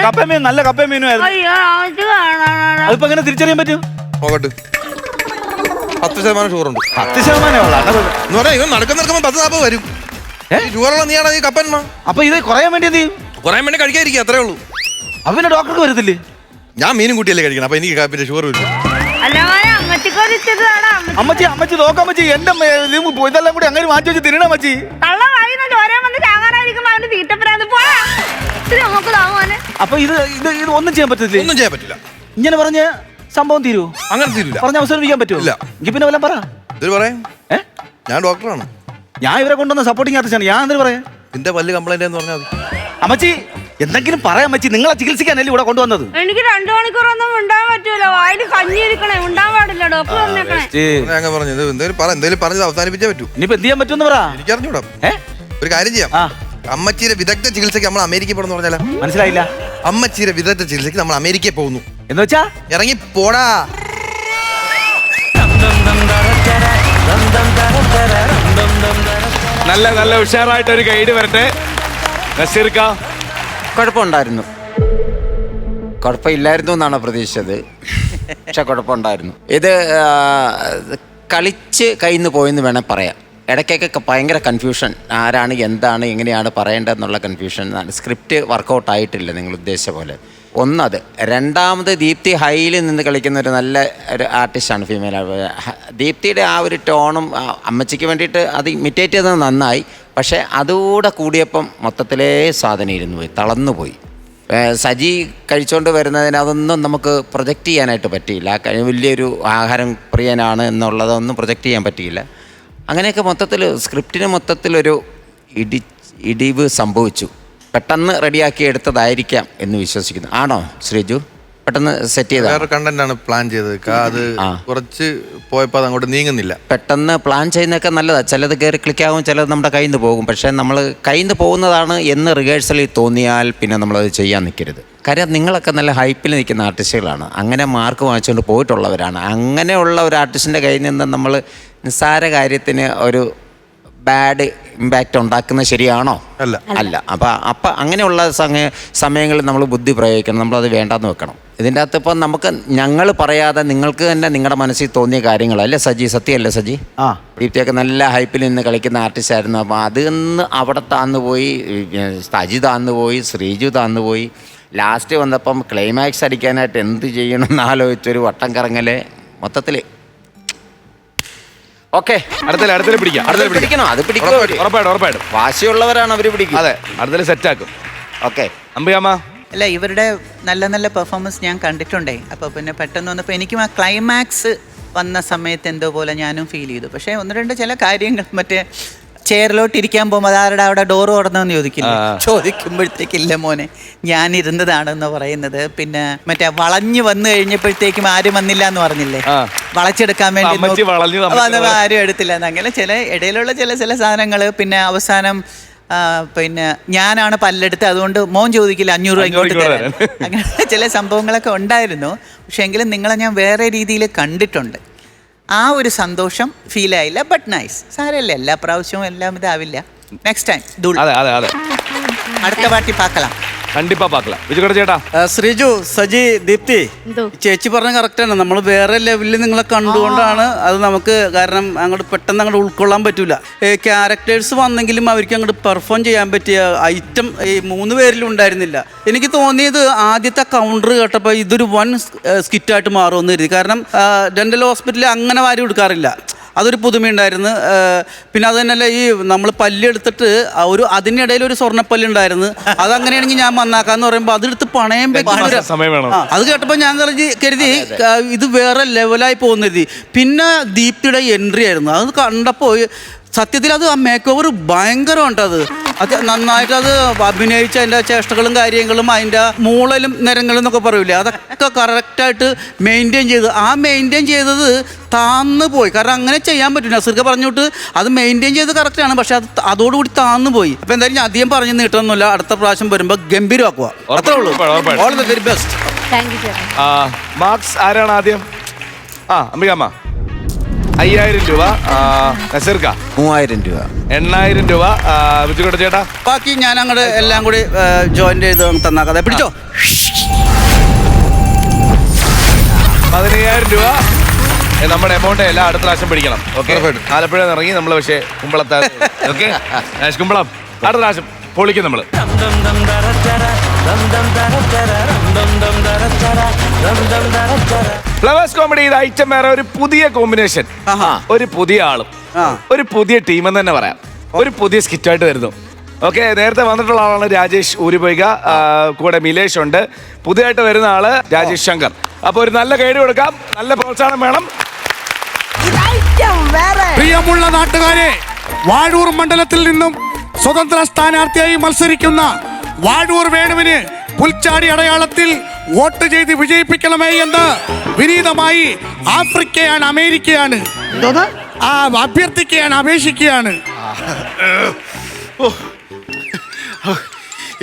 കപ്പ മീൻ നല്ല കപ്പ മീനും ആയിരുന്നു. അതിപ്പോ എങ്ങനെ തിരിച്ചറിയാൻ പറ്റും? നോക്കട്ടെ. 10% ഷുഗർ ഉണ്ട്. 10% എന്ന് പറയാ ഇവൻ നടക്കുമ്പോ 10-40 വരും. ഷുഗറുള്ള നീയാണ് ഈ കപ്പന്മാ. അപ്പൊ ഇത് കുറയാൻ വേണ്ടി എന്ത് ചെയ്യും? കുറയാൻ വേണ്ടി കഴിക്കാതിരിക്കുക, അത്രേ ഉള്ളൂ. അപ്പൊ പിന്നെ ഡോക്ടർക്ക് വരത്തില്ലേ? ഞാൻ മീനും കൂട്ടിയല്ലേ കഴിക്കണം. അപ്പൊ എനിക്ക് പിന്നെ ഷുഗർ വരും. അമ്മച്ചി നോക്കാമ്മച്ചി എന്റെ ഇതെല്ലാം കൂടി അങ്ങനെ മാറ്റി വെച്ച് തിന്നണ അമ്മച്ചി. അപ്പൊ ഇത് ഒന്നും ചെയ്യാൻ പറ്റത്തില്ല. ഒന്നും ചെയ്യാൻ പറ്റില്ല. ഇങ്ങനെ പറഞ്ഞ സംഭവം തീരുവോ? അങ്ങനെ തീരില്ല. പറഞ്ഞ അവസാനിപ്പിക്കാൻ പറ്റുമോ? ഇല്ല. എങ്കിൽ പിന്നെ വല്ലതും പറ. ഇതിൽ പറയാം. ഞാൻ ഡോക്ടറാണ്. ഞാൻ ഇവരെ കൊണ്ടുവന്ന സപ്പോർട്ടിങ് ആർട്ടിസ്റ്റാണ്. ഞാൻ എന്തിനു പറയാം? നിന്റെ പല്ല് കംപ്ലൈന്റ് എന്ന് പറഞ്ഞാൽ മതി. അമ്മച്ചി എന്തെങ്കിലും പറയാം അമ്മച്ചി. നിങ്ങളെ ചികിത്സിക്കാനല്ലേ ഇവിടെ കൊണ്ടുവന്നത്? എനിക്ക് 2 മണിക്കൂറൊന്നും ഉണ്ടാൻ പറ്റൂല. വായിൽ കഞ്ഞിരിക്കണേ, ഉണ്ടാൻ പാടില്ല. ഡോക്ടർ ഞാൻ പറഞ്ഞു എന്തെങ്കിലും പറഞ്ഞത് അവസാനിപ്പിച്ചേ പറ്റൂ. ഇനിയിപ്പോ എന്ത് ചെയ്യാൻ പറ്റുമെന്ന് പറ. എനിക്ക് അറിഞ്ഞൂടാ. ഒരു കാര്യം ചെയ്യാം. അമ്മച്ചീരെ വിദഗ്ധ ചികിത്സയ്ക്ക് നമ്മൾ അമേരിക്കയിൽ പോകണമെന്ന് പറഞ്ഞാലോ? മനസ്സിലായില്ല. അമ്മച്ചീരെ വിദഗ്ധ ചികിത്സയ്ക്ക് നമ്മൾ അമേരിക്കയിൽ പോകുന്നു എന്ന് വെച്ചാ ഇറങ്ങി പോടാ. നല്ല നല്ല ഉഷാറായിട്ട് ഒരു ഗൈഡ് വരട്ടെ. നസീർക്ക കുഴപ്പമുണ്ടായിരുന്നു. കുഴപ്പമില്ലായിരുന്നു എന്നാണ് പ്രതീക്ഷിച്ചത്. പക്ഷെ കുഴപ്പമുണ്ടായിരുന്നു. ഇത് കളിച്ച് കയ്യിൽ നിന്ന് പോയെന്ന് വേണേൽ പറയാം. ഇടയ്ക്കൊക്കെ ഭയങ്കര കൺഫ്യൂഷൻ. ആരാണ് എന്താണ് എങ്ങനെയാണ് പറയേണ്ടതെന്നുള്ള കൺഫ്യൂഷൻ. സ്ക്രിപ്റ്റ് വർക്കൗട്ട് ആയിട്ടില്ല നിങ്ങൾ ഉദ്ദേശിച്ച പോലെ. ഒന്നത്. രണ്ടാമത് ദീപ്തി ഹൈയിൽ നിന്ന് കളിക്കുന്ന ഒരു നല്ല ഒരു ആർട്ടിസ്റ്റാണ്, ഫീമെയിൽ. ദീപ്തിയുടെ ആ ഒരു ടോണും അമ്മച്ചിക്ക് വേണ്ടിയിട്ട് അത് ഇമിറ്റേറ്റ് ചെയ്തത് നന്നായി. പക്ഷേ അതുകൂടെ കൂടിയപ്പം മൊത്തത്തിലേ സാധനം ഇരുന്നു പോയി, തളർന്നു പോയി. സജി കഴിച്ചുകൊണ്ട് വരുന്നതിന് അതൊന്നും നമുക്ക് പ്രൊജക്റ്റ് ചെയ്യാനായിട്ട് പറ്റിയില്ല. വലിയൊരു ആഹാരം പ്രിയനാണ് എന്നുള്ളതൊന്നും പ്രൊജക്റ്റ് ചെയ്യാൻ പറ്റിയില്ല. അങ്ങനെയൊക്കെ മൊത്തത്തിൽ സ്ക്രിപ്റ്റിന് മൊത്തത്തിലൊരു ഇടിവ് സംഭവിച്ചു. പെട്ടെന്ന് റെഡിയാക്കി എടുത്തതായിരിക്കാം എന്ന് വിശ്വസിക്കുന്നു. ആണോ ശ്രീജു? പെട്ടെന്ന് സെറ്റ് ചെയ്ത വേറെ കണ്ടന്റ് ആണ് പ്ലാൻ ചെയ്തത്. അത് കുറച്ച് പോയപ്പോൾ അത് അങ്ങോട്ട് നീങ്ങുന്നില്ല. പെട്ടെന്ന് പ്ലാൻ ചെയ്യുന്നതൊക്കെ നല്ലതാണ്. ചിലത് കയറി ക്ലിക്കാവും, ചിലത് നമ്മുടെ കയ്യിൽ നിന്ന് പോകും. പക്ഷേ നമ്മൾ കയ്യിൽ നിന്ന് പോകുന്നതാണ് എന്ന് റിഹേഴ്സലിൽ തോന്നിയാൽ പിന്നെ നമ്മളത് ചെയ്യാൻ നിൽക്കരുത്. കാര്യം നിങ്ങളൊക്കെ നല്ല ഹൈപ്പിൽ നിൽക്കുന്ന ആർട്ടിസ്റ്റുകളാണ്, അങ്ങനെ മാർക്ക് വാങ്ങിച്ചുകൊണ്ട് പോയിട്ടുള്ളവരാണ്. അങ്ങനെയുള്ള ഒരു ആർട്ടിസ്റ്റിൻ്റെ കയ്യിൽ നിന്ന് നമ്മൾ നിസ്സാര കാര്യത്തിന് ഒരു ബാഡ് ഇമ്പാക്റ്റ് ഉണ്ടാക്കുന്നത് ശരിയാണോ? അല്ല. അപ്പം അങ്ങനെയുള്ള സമയങ്ങളിൽ നമ്മൾ ബുദ്ധി പ്രയോഗിക്കണം, നമ്മളത് വേണ്ടാന്ന് വെക്കണം. ഇതിൻ്റെ അകത്ത് ഇപ്പം നമുക്ക് ഞങ്ങൾ പറയാതെ നിങ്ങൾക്ക് തന്നെ നിങ്ങളുടെ മനസ്സിൽ തോന്നിയ കാര്യങ്ങളല്ലേ സജി? സത്യമല്ലേ സജി? ദീപ്തിയൊക്കെ നല്ല ഹൈപ്പിൽ നിന്ന് കളിക്കുന്ന ആർട്ടിസ്റ്റ് ആയിരുന്നു. അപ്പോൾ അതിൽ നിന്ന് അവിടെ താന്നുപോയി, സജി താന്നുപോയി, ശ്രീജു താന്നുപോയി. ലാസ്റ്റ് വന്നപ്പം ക്ലൈമാക്സ് അടിക്കാനായിട്ട് എന്ത് ചെയ്യണമെന്ന് ആലോചിച്ചൊരു വട്ടം കറങ്ങല് മൊത്തത്തിൽ. ഓക്കെ, അടുത്ത പിടിക്കണം. അത് ഉറപ്പായിട്ടും വാശിയുള്ളവരാണ്, അവർ പിടിക്കും. അതെ, അടുത്ത സെറ്റാക്കും. ഓക്കെ. അമ്പിയാമ്മ, അല്ല, ഇവരുടെ നല്ല നല്ല പെർഫോമൻസ് ഞാൻ കണ്ടിട്ടുണ്ടേ. അപ്പോൾ പിന്നെ പെട്ടെന്ന് വന്നപ്പോൾ എനിക്കും ആ ക്ലൈമാക്സ് വന്ന സമയത്ത് എന്തോ പോലെ ഞാനും ഫീൽ ചെയ്തു. പക്ഷേ ഒന്ന് രണ്ട് ചില കാര്യങ്ങൾ, മറ്റേ ചെയറിലോട്ട് ഇരിക്കാൻ പോകുമ്പോൾ അതാരുടെ അവിടെ ഡോറ് തുറന്നെന്ന് ചോദിക്കുമ്പോഴത്തേക്കില്ല മോനെ ഞാൻ ഇരുന്നതാണെന്ന് പറയുന്നത്. പിന്നെ മറ്റേ വളഞ്ഞു വന്നു കഴിഞ്ഞപ്പോഴത്തേക്കും ആരും വന്നില്ല എന്ന് പറഞ്ഞില്ലേ, വളച്ചെടുക്കാൻ വേണ്ടി ആരും എടുത്തില്ല എന്ന്. അങ്ങനെ ചില ഇടയിലുള്ള ചില സാധനങ്ങൾ. പിന്നെ അവസാനം പിന്നെ ഞാനാണ് പല്ലെടുത്ത്, അതുകൊണ്ട് മോൻ ചോദിക്കില്ല 500 രൂപ ഇങ്ങോട്ട് തരാൻ. അങ്ങനെ ചില സംഭവങ്ങളൊക്കെ ഉണ്ടായിരുന്നു. പക്ഷെ എങ്കിലും നിങ്ങളെ ഞാൻ വേറെ രീതിയിൽ കണ്ടിട്ടുണ്ട്. ആ ഒരു സന്തോഷം ഫീൽ ആയില്ല. ബട്ട് നൈസ്, സാരല്ല, എല്ലാ പ്രാവശ്യവും എല്ലാം ഇതാവില്ല. നെക്സ്റ്റ് ടൈം അടുത്ത പാർട്ടി പാക്കലാം. കണ്ടിപ്പാ പാക്കലാം. ചേട്ടാ, ശ്രീജു, സജി, ദീപ്തി, ചേച്ചി പറഞ്ഞ കറക്റ്റാണ്. നമ്മൾ വേറെ ലെവലിൽ നിങ്ങളെ കണ്ടുകൊണ്ടാണ് അത് നമുക്ക്, കാരണം അങ്ങോട്ട് പെട്ടെന്ന് അങ്ങോട്ട് ഉൾക്കൊള്ളാൻ പറ്റൂല. ക്യാരക്ടേഴ്സ് വന്നെങ്കിലും അവർക്ക് അങ്ങോട്ട് പെർഫോം ചെയ്യാൻ പറ്റിയ ഐറ്റം ഈ 3 പേരിലും ഉണ്ടായിരുന്നില്ല. എനിക്ക് തോന്നിയത് ആദ്യത്തെ കൗണ്ടർ കേട്ടപ്പോൾ ഇതൊരു വൺ സ്കിറ്റായിട്ട് മാറുമെന്ന് കരുതി. കാരണം ഡെന്റൽ ഹോസ്പിറ്റലിൽ അങ്ങനെ വാരി കൊടുക്കാറില്ല, അതൊരു പുതുമയുണ്ടായിരുന്നു. പിന്നെ അത് തന്നെയല്ല, ഈ നമ്മൾ പല്ലെടുത്തിട്ട് അതിനിടയിൽ ഒരു സ്വർണ്ണപ്പല്ലുണ്ടായിരുന്നു. അതങ്ങനെയാണെങ്കിൽ ഞാൻ വന്നാക്കാന്ന് പറയുമ്പോൾ അതെടുത്ത് പണയം പറ്റുന്ന അത് കേട്ടപ്പോൾ ഞാൻ കരുതി ഇത് വേറെ ലെവലായി പോകുന്നത്. പിന്നെ ദീപ്തിയുടെ എൻട്രി ആയിരുന്നു. അത് കണ്ടപ്പോൾ സത്യത്തിൽ അത് ആ മേക്ക് ഓവർ ഭയങ്കരമുണ്ട്. അത് നന്നായിട്ട് അത് അഭിനയിച്ച അതിൻ്റെ ചേഷ്ടകളും കാര്യങ്ങളും അതിൻ്റെ മൂളലും നിരങ്ങളും എന്നൊക്കെ പറയൂലേ, അതൊക്കെ കറക്റ്റായിട്ട് മെയിൻറ്റെയിൻ ചെയ്ത്. ആ മെയിൻറ്റെയിൻ ചെയ്തത് താന്നു പോയി. കാരണം അങ്ങനെ ചെയ്യാൻ പറ്റും. നസീർക്ക് പറഞ്ഞിട്ട് അത് മെയിൻറ്റെയിൻ ചെയ്ത് കറക്റ്റാണ്, പക്ഷെ അത് അതോടുകൂടി താന്നു പോയി. അപ്പോൾ എന്തായാലും ഞാൻ അധികം പറഞ്ഞ് നീട്ടൊന്നുമില്ല. അടുത്ത പ്രാവശ്യം വരുമ്പോൾ ഗംഭീരമാക്കുക, അത്രേ ഉള്ളൂ. All the very best. Marks ആരാണ് ആദ്യം? അമ്പികാമ്മ 5000 രൂപ, നസീർക്ക 3000 രൂപ, 8000 രൂപ. വിജുകോട്ട ചേട്ടാ, ബാക്കി ഞാൻ അങ്ങോട്ട് എല്ലാം കൂടി ജോയിന്റ് ചെയ്ത് തന്നാക്കാതെ. പിടിച്ചോ. 15000 രൂപ നമ്മുടെ എമൗണ്ട് എല്ലാം അടുത്ത പ്രാവശ്യം പിടിക്കണം. ഓക്കെ, ആലപ്പുഴ ഇറങ്ങി നമ്മൾ പക്ഷേ കുമ്പളത്താ. ഓക്കെ, കുമ്പളം അടുത്ത പ്രാവശ്യം പൊളിക്കും നമ്മൾ. ഫ്ലവേഴ്സ് കോമഡി ഇത് ഐറ്റം വേറെ ഒരു പുതിയ കോമ്പിനേഷൻ, ഒരു പുതിയ ആളും ഒരു പുതിയ ടീമെന്ന് തന്നെ പറയാം. ഒരു പുതിയ സ്കിറ്റായിട്ട് വരുന്നു. ഓക്കെ, നേരത്തെ വന്നിട്ടുള്ള ആളാണ് രാജേഷ് ഊരുപൊയ്ക, കൂടെ മിലേഷ് ഉണ്ട്. പുതിയതായിട്ട് വരുന്ന ആള് രാജേഷ് ശങ്കർ. അപ്പൊ ഒരു നല്ല ഗൈഡ് കൊടുക്കാം, നല്ല പ്രോത്സാഹനം വേണം. പ്രിയമുള്ള നാട്ടുകാരെ, വാഴൂർ മണ്ഡലത്തിൽ നിന്നും സ്വതന്ത്ര സ്ഥാനാർത്ഥിയായി മത്സരിക്കുന്ന വാഴൂർ വേണുവിന് പുൽച്ചാടി അടയാളത്തിൽ വോട്ട് ചെയ്ത് വിജയിപ്പിക്കണമേ എന്ന് വിനീതമായി ആഫ്രിക്കയാണ്, അമേരിക്കയാണ്, അഭ്യർത്ഥിക്കുകയാണ്, അപേക്ഷിക്കുകയാണ്.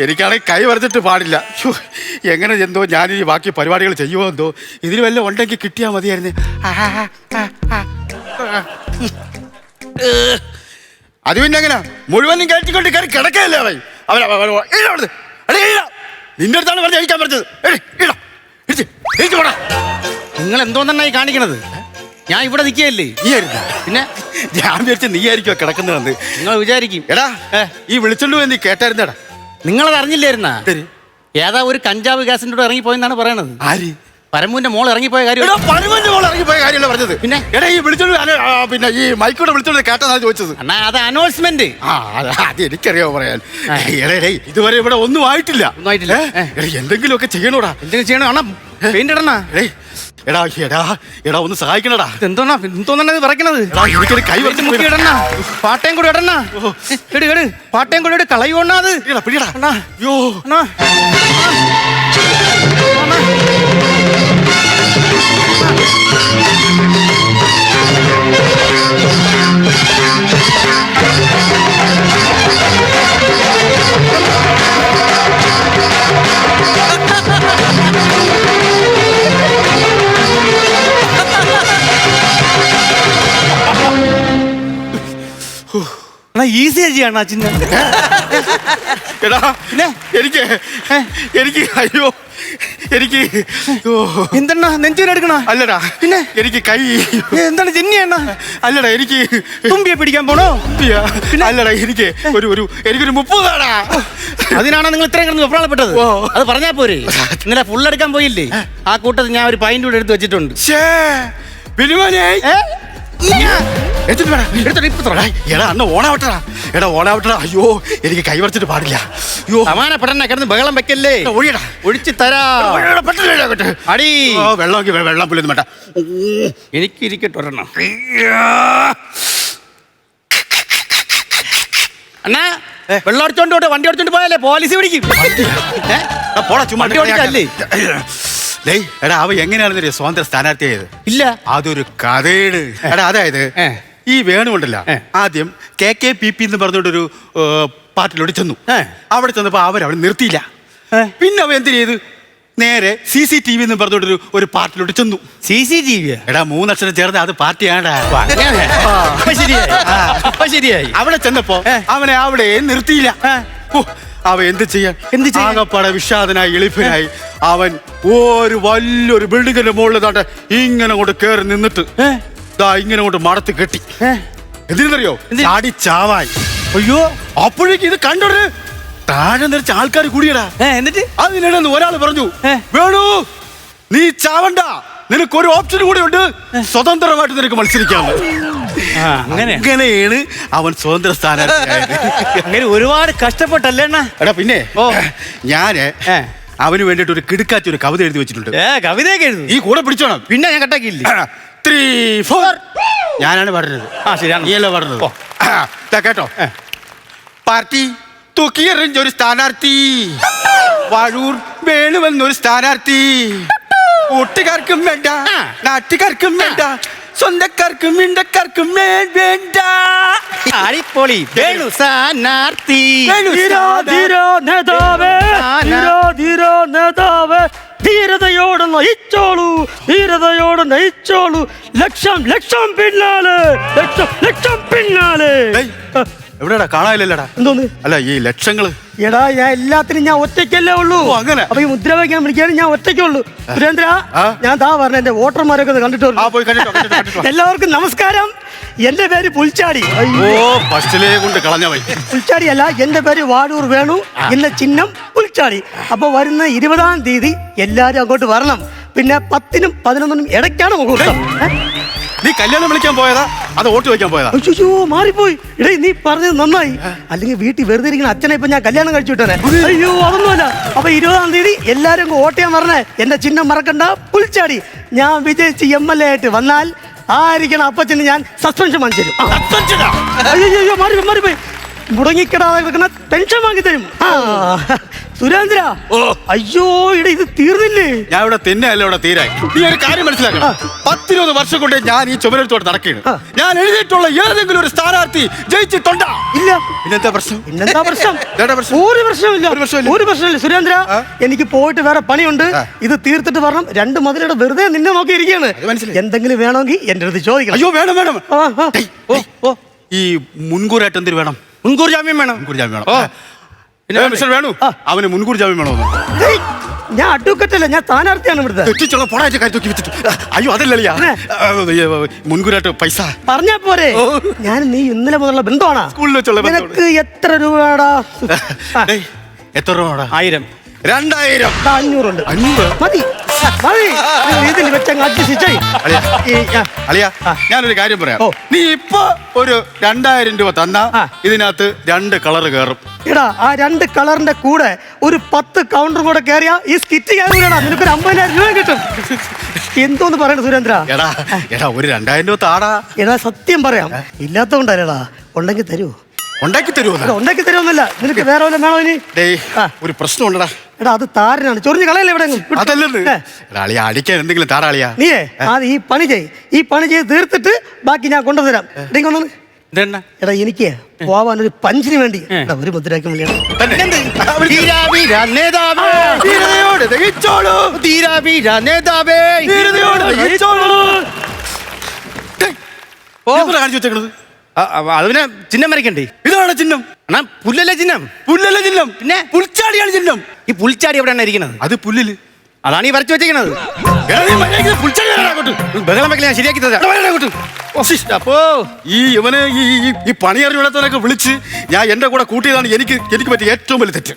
എനിക്കാണെങ്കിൽ കൈ വരച്ചിട്ട് പാടില്ല. എങ്ങനെ എന്തോ ഞാനിനി ബാക്കി പരിപാടികൾ ചെയ്യുമോ എന്തോ. ഇതിന് വല്ല ഉണ്ടെങ്കിൽ കിട്ടിയാൽ മതിയായിരുന്നു. അത് പിന്നെ എങ്ങനെ മുഴുവനും കയറ്റിക്കൊണ്ട് കയറി കിടക്കല്ലേ അവൻ. നിന്റെ അടുത്താണ് പറഞ്ഞ് കഴിക്കാൻ പറഞ്ഞത്. നിങ്ങൾ എന്തോന്നായി കാണിക്കണത്? ഞാൻ ഇവിടെ നിൽക്കുകയല്ലേ. പിന്നെ ഞാൻ വിചാരിച്ച നീ ആയിരിക്കും കിടക്കുന്നതെന്ന്. നിങ്ങൾ വിചാരിക്കും. എടാ, ഈ വിളിച്ചോണ്ടു നീ കേട്ടായിരുന്നേടാ. നിങ്ങളത് അറിഞ്ഞില്ലായിരുന്നാ? ഏതാ ഒരു കഞ്ചാവ് ഗ്യാസിൻ്റെ കൂടെ ഇറങ്ങിപ്പോയെന്നാണ് പറയണത്. ആര്? പരമുവിന്റെ മോൾ ഇറങ്ങിപ്പോയ കാര്യം എടാ പരമന്റെ മോൾ ഇറങ്ങിപ്പോയ കാര്യമല്ല പറഞ്ഞത്. പിന്നെ എടാ ഈ വിളിച്ചോണ്ട് പിന്നെ ഈ മൈക്കോടെ വിളിച്ചോണ്ട് കേട്ടതാ ചോദിച്ചത്. അണ്ണാ അത് അനൗൺസ്മെന്റ്. അത് എനിക്കറിയാമോ പറയാൻ. എടേ ഇതുവരെ ഇവിടെ ഒന്നും ആയിട്ടില്ല. എന്തെങ്കിലുമൊക്കെ ചെയ്യണോടാ. എന്തെങ്കിലും ചെയ്യണോ അണ്ണാ? പെയിന്റ് ഇടണ. എടാ എടാ എടാ ഒന്ന് സഹായിക്കണടാ. എന്തോന്നാണ് പറയണത്? എനിക്കൊരു കൈ വെച്ച് മുക്കി ഇടണ. പാട്ടയും കൂടെ ഇടണ. ഇട് പാട്ടയും കൂടെ കളയുവണ്ണാ അത്. പിടിയടാ. യോ അണ്ണാ ഈസിയാ ചെയ്യണ ചിന്ന. എടാ എനിക്ക് അയ്യോ എനിക്ക് എന്തെണ്ണ നെഞ്ചൂരെടുക്കണ? അല്ലടാ പിന്നെ എനിക്ക് കൈ എന്താണ് ജെന്നിയണ്ണ? അല്ലടാ എനിക്ക് തുമ്പിയെ പിടിക്കാൻ പോണോ? അല്ലടാ എനിക്കൊരു 30 താടാ. അതിനാണോ നിങ്ങൾ ഇത്രയും കിടന്ന് വെപ്രാളപ്പെട്ടത്? അത് പറഞ്ഞാ പോരെ. ഇന്നലെ ഫുൾ എടുക്കാൻ പോയില്ലേ? ആ കൂട്ടത്തിൽ ഞാൻ ഒരു പൈൻ്റ് കൂടെ എടുത്ത് വെച്ചിട്ടുണ്ട്. എടാ അന്ന് ഓണാവട്ടടാ. എടാ ഓണാവട്ടടാ. അയ്യോ എനിക്ക് കൈ വരച്ചിട്ട് പാടില്ല. അയ്യോ സമാനപ്പെടണ കിടന്ന് ബഹളം വെക്കല്ലേ. ഒഴിയടാ. ഒഴിച്ച് തരാ. അടി വെള്ളം പുല്ലൊന്നും വേണ്ട. എനിക്ക് ഇരിക്കട്ടെ ഒരെണ്ണം. അണ്ണാ വെള്ളം അടിച്ചോണ്ട് വണ്ടി അടിച്ചോണ്ട് പോയാലേ പോലീസ് പിടിക്കും. പോടാ ചുമ്മാ ഓടിക്കല്ലേ. എടാ അവ എങ്ങനെയാണെന്നറിയോ സ്വാതന്ത്ര്യ സ്ഥാനാർത്ഥിയായത്? ഇല്ല അതൊരു കഥയാണ്. എടാ അതായത് ഈ വേണുണ്ടല്ല ആദ്യം KKPP എന്ന് പറഞ്ഞോണ്ടൊരു പാർട്ടിയിലോട്ട് ചെന്നു. അവിടെ ചെന്നപ്പോ അവരവിടെ നിർത്തിയില്ല. പിന്നെ അവ എന്ത് ചെയ്ത് നേരെ CCTV എന്ന് പറഞ്ഞോണ്ടൊരു ഒരു പാർട്ടിയിലോട്ട് ചെന്നു. CCTV? എടാ 3 അക്ഷരം ചേർന്ന് അത് പാർട്ടിയാണ്ടാ. ശരിയായി. അവിടെ ചെന്നപ്പോ അവനെ അവിടെ നിർത്തിയില്ല. അവ എന്ത് ചെയ്യാൻ? ആകപ്പാടെ വിഷാദനായി എളിപ്പനായി അവൻ ഒരു വലിയൊരു ബിൽഡിങ്ങിന്റെ മുകളിൽ താണ്ടെ ഇങ്ങനെ കൊണ്ട് കയറി നിന്നിട്ട് ഇങ്ങനെ കൊണ്ട് മടത്ത് കെട്ടി. എന്തിനറിയോ? ചാടി ചാവായി. അയ്യോ അപ്പോഴേക്ക് ഇത് കണ്ടോട് താഴെ നിറച്ച ആൾക്കാർ കൂടിയടാ. എന്നിട്ട് അതിനിടന്ന് ഒരാൾ പറഞ്ഞു, വേണു നീ ചാവണ്ട, നിനക്കൊരു ഓപ്ഷൻ കൂടി ഉണ്ട്, സ്വതന്ത്രമായിട്ട് നിനക്ക് മത്സരിക്കാന്ന്. അങ്ങനെയാണ് അവൻ സ്വതന്ത്ര സ്ഥാനാർത്ഥിയായത്. അങ്ങനെ ഒരുപാട് കഷ്ടപ്പെട്ടല്ലേ അണ്ണാ? എടാ പിന്നെ ഞാന് അവന് വേണ്ടിട്ട് ഒരു കിടുക്കാച്ച ഒരു കവിത എഴുതി വെച്ചിട്ടുണ്ട്. കവിതയൊക്കെ എഴുതും? ഈ കൂടെ പിടിച്ചോണം. പിന്നെ ഞാൻ കട്ടാക്കിയില്ലേ? 3, 4 ഞാനാണ് പറഞ്ഞത്. ശരിയാണ്, നീയല്ലേ പറഞ്ഞത്. കേട്ടോ, പാർട്ടി തൂക്കിയെറിഞ്ഞൊരു സ്ഥാനാർത്ഥി, വാഴൂർ വേണുവെന്നൊരു സ്ഥാനാർത്ഥി, കൂട്ടുകാർക്കും വേണ്ട, നാട്ടുകാർക്കും വേണ്ട, സ്വന്തക്കാർക്കും ഇണ്ടക്കാർക്കും വേണ്ട. അടിപൊളി വേണു സ്ഥാനാർത്ഥി. ധീരതയോടെ നയിച്ചോളൂ, ധീരതയോടെ നയിച്ചോളൂ, ലക്ഷം ലക്ഷം പിന്നാലെ, ലക്ഷം ലക്ഷം പിന്നാലെ. എവിടെടാ കാണാനില്ലടാ? എന്തോന്ന്? അല്ല ഈ ലക്ഷങ്ങള്. എടാ ഞാൻ എല്ലാത്തിനും ഞാൻ ഒറ്റയ്ക്കല്ലേ ഉള്ളൂ. അങ്ങനെ അപ്പൊ ഈ മുദ്രാവാക്യം വിളിക്കാനും ഞാൻ ഒറ്റയ്ക്കുള്ളൂ. സുരേന്ദ്ര, ഞാൻ താ പറഞ്ഞ എന്റെ വോട്ടർമാരൊക്കെ കണ്ടിട്ട് എല്ലാവർക്കും നമസ്കാരം. എന്റെ പേര് പുൽച്ചാടി. ഫസ്റ്റിലേ കൊണ്ട് കളഞ്ഞവൻ. പുൽച്ചാടി അല്ല, എന്റെ പേര് വാഴൂർ വേണു, എന്റെ ചിഹ്നം പുൽച്ചാടി. അപ്പൊ വരുന്ന 20-ാം തീയതി എല്ലാരും അങ്ങോട്ട് വരണം. പിന്നെ 10-നും 11-നും ഇടയ്ക്കാണ് മുഹൂർത്തം. നീ കല്യാണം വിളിക്കാൻ പോയതാ അത് വോട്ട് വയ്ക്കാൻ പോയതാ? അയ്യോ മാറിപ്പോയി. ഇടേ നീ പറഞ്ഞത് നന്നായി. അല്ലെങ്കിൽ വീട്ടിൽ വെറുതെ ഇരിക്കുന്ന അച്ഛനെ ഇപ്പൊ ഞാൻ കല്യാണം കഴിച്ചു വിട്ടേ. അയ്യോ അതൊന്നുമല്ല. അപ്പൊ 20-ാം തീയതി എല്ലാരും വോട്ട് ചെയ്യാൻ പറഞ്ഞേ. എന്റെ ചിഹ്നം മറക്കണ്ട, പുൽച്ചാടി. ഞാൻ വിജയിച്ച് MLA ആയിട്ട് വന്നാൽ ആയിരിക്കണം അപ്പച്ചന് ഞാൻ സസ്പെൻഷൻ വാങ്ങിച്ചു തരും. അയ്യോ മാറിപ്പോയി. മുടങ്ങിക്കിടാതെ കിടക്കുന്ന പെൻഷൻ വാങ്ങി തരും. സുരേന്ദ്ര, അയ്യോ ഇവിടെ ഇത് തീർന്നില്ലേ? ഞാൻ ഇവിടെ തന്നെയല്ല ഇവിടെ തീരായി. നീ ഒരു കാര്യം മനസ്സിലാക്കണം. 10-20 വർഷം കൊണ്ട് ഞാൻ ഈ ചുമരെടുത്തോടെ നടക്കുകയാണ്. ഞാൻ എഴുതിയിട്ടുള്ള ഏതെങ്കിലും ഒരു സ്ഥാനാർത്ഥി ജയിച്ചിട്ടുണ്ടോ? ഇല്ല. പിന്നെന്താ പ്രശ്നം? ഒരു പ്രശ്നമില്ല സുരേന്ദ്ര. എനിക്ക് പോയിട്ട് വേറെ പണിയുണ്ട്. ഇത് തീർത്തിട്ട് പറഞ്ഞു. 2 മതിലൂടെ വെറുതെ നിന്നെ നോക്കിയിരിക്കുകയാണ്. എന്തെങ്കിലും വേണമെങ്കിൽ എന്റെ അടുത്ത് ചോദിക്കണം. അയ്യോ വേണം. ഈ മുൻകൂറായിട്ട് എന്തിനു വേണം? മുൻകൂർ ജാമ്യം വേണം. മിസ്റ്റർ വേണു, അവന് മുൻകൂർ ജാമ്യം വേണോ? ഞാൻ അഡ്വക്കറ്റ് അല്ല, ഞാൻ സ്ഥാനാർത്ഥിയാണ് ഇവിടുത്തെ. അയ്യോ അതല്ലളിയാ, മുൻകൂറായിട്ട് പൈസ പറഞ്ഞാ പോരെ. ഞാൻ നീ ഇന്നലെ മുതലുള്ള ബന്ധമാണോ? സ്കൂളിൽ വെച്ചുള്ള ബന്ധം. നിനക്ക് എത്ര രൂപയാടാ? എത്ര രൂപ? 1000. 2000. 500 ഉണ്ട്. 500 മതി. മതി. നിങ്ങൾ ഇതിൽ വെച്ചങ്ങ് adjust ചെയ്യ്. അളിയ ഞാനൊരു കാര്യം പറയാം. നീ ഇപ്പൊ ഒരു 2000 രൂപ തന്നാ ഇതിനകത്ത് 2 കളർ കയറും. എടാ ആ 2 കളറിന്റെ കൂടെ ഒരു 10 കൗണ്ടറും കൂടെ കയറിയാ ഈ സ്കിറ്റ് കയറൂലടാ. നിനക്കൊരു 50,000 രൂപ കിട്ടും. എന്തോന്ന് പറയണ സുരേന്ദ്ര? എടാ ഒരു 2000 രൂപ താടാ. എടാ സത്യം പറയാം, ഇല്ലാത്തോണ്ടല്ലേടാ. ഉണ്ടെങ്കിൽ തരുമോ? ഉണ്ടാക്കി തരുമോ? ഉണ്ടാക്കി തരുമൊന്നുമില്ല. നിനക്ക് വേറെ വല്ല വേണോ ഇനി? ഒരു പ്രശ്നമുണ്ടടാ. എടാ അത് താരനാണ്, ചൊറിഞ്ഞ് കളയല്ലേ എവിടെ. അതല്ലേ അടിക്കാൻ എന്തെങ്കിലും താടാളിയാ. നീയേ അത് ഈ പണി ചെയ്ത് തീർത്തിട്ട് ബാക്കി ഞാൻ കൊണ്ടുതരാം. എടാ എനിക്ക് പോവാൻ ഒരു പഞ്ചിന് വേണ്ടി ഒരു മുദ്രാക്കം കാണിച്ചു വെച്ചേക്കണത് അതിനെ ചിഹ്നം വരയ്ക്കണ്ടേ? ഇതാണ് ചിഹ്നം. പുല്ലല്ലേ ചിഹ്നം? പുല്ലല്ല ചിഹ്നം, പിന്നെ പുൽച്ചാടിയാണ് ചിഹ്നം. ഈ പുൽച്ചാടി എവിടെയാണ് ഇരിക്കുന്നത്? അത് പുല്ലില്. അതാണ് ഈ വരച്ചു വെച്ചിരിക്കുന്നത്. ബഹളം വെക്കല, ഞാൻ ശരിയാക്കി തരാം. അപ്പോ ഇവനെ ഈ പണി അറിഞ്ഞിടത്തവനൊക്കെ വിളിച്ച് ഞാൻ എന്റെ കൂടെ കൂട്ടിയതാണ് എനിക്ക് പറ്റിയ ഏറ്റവും വലിയ തെറ്റ്.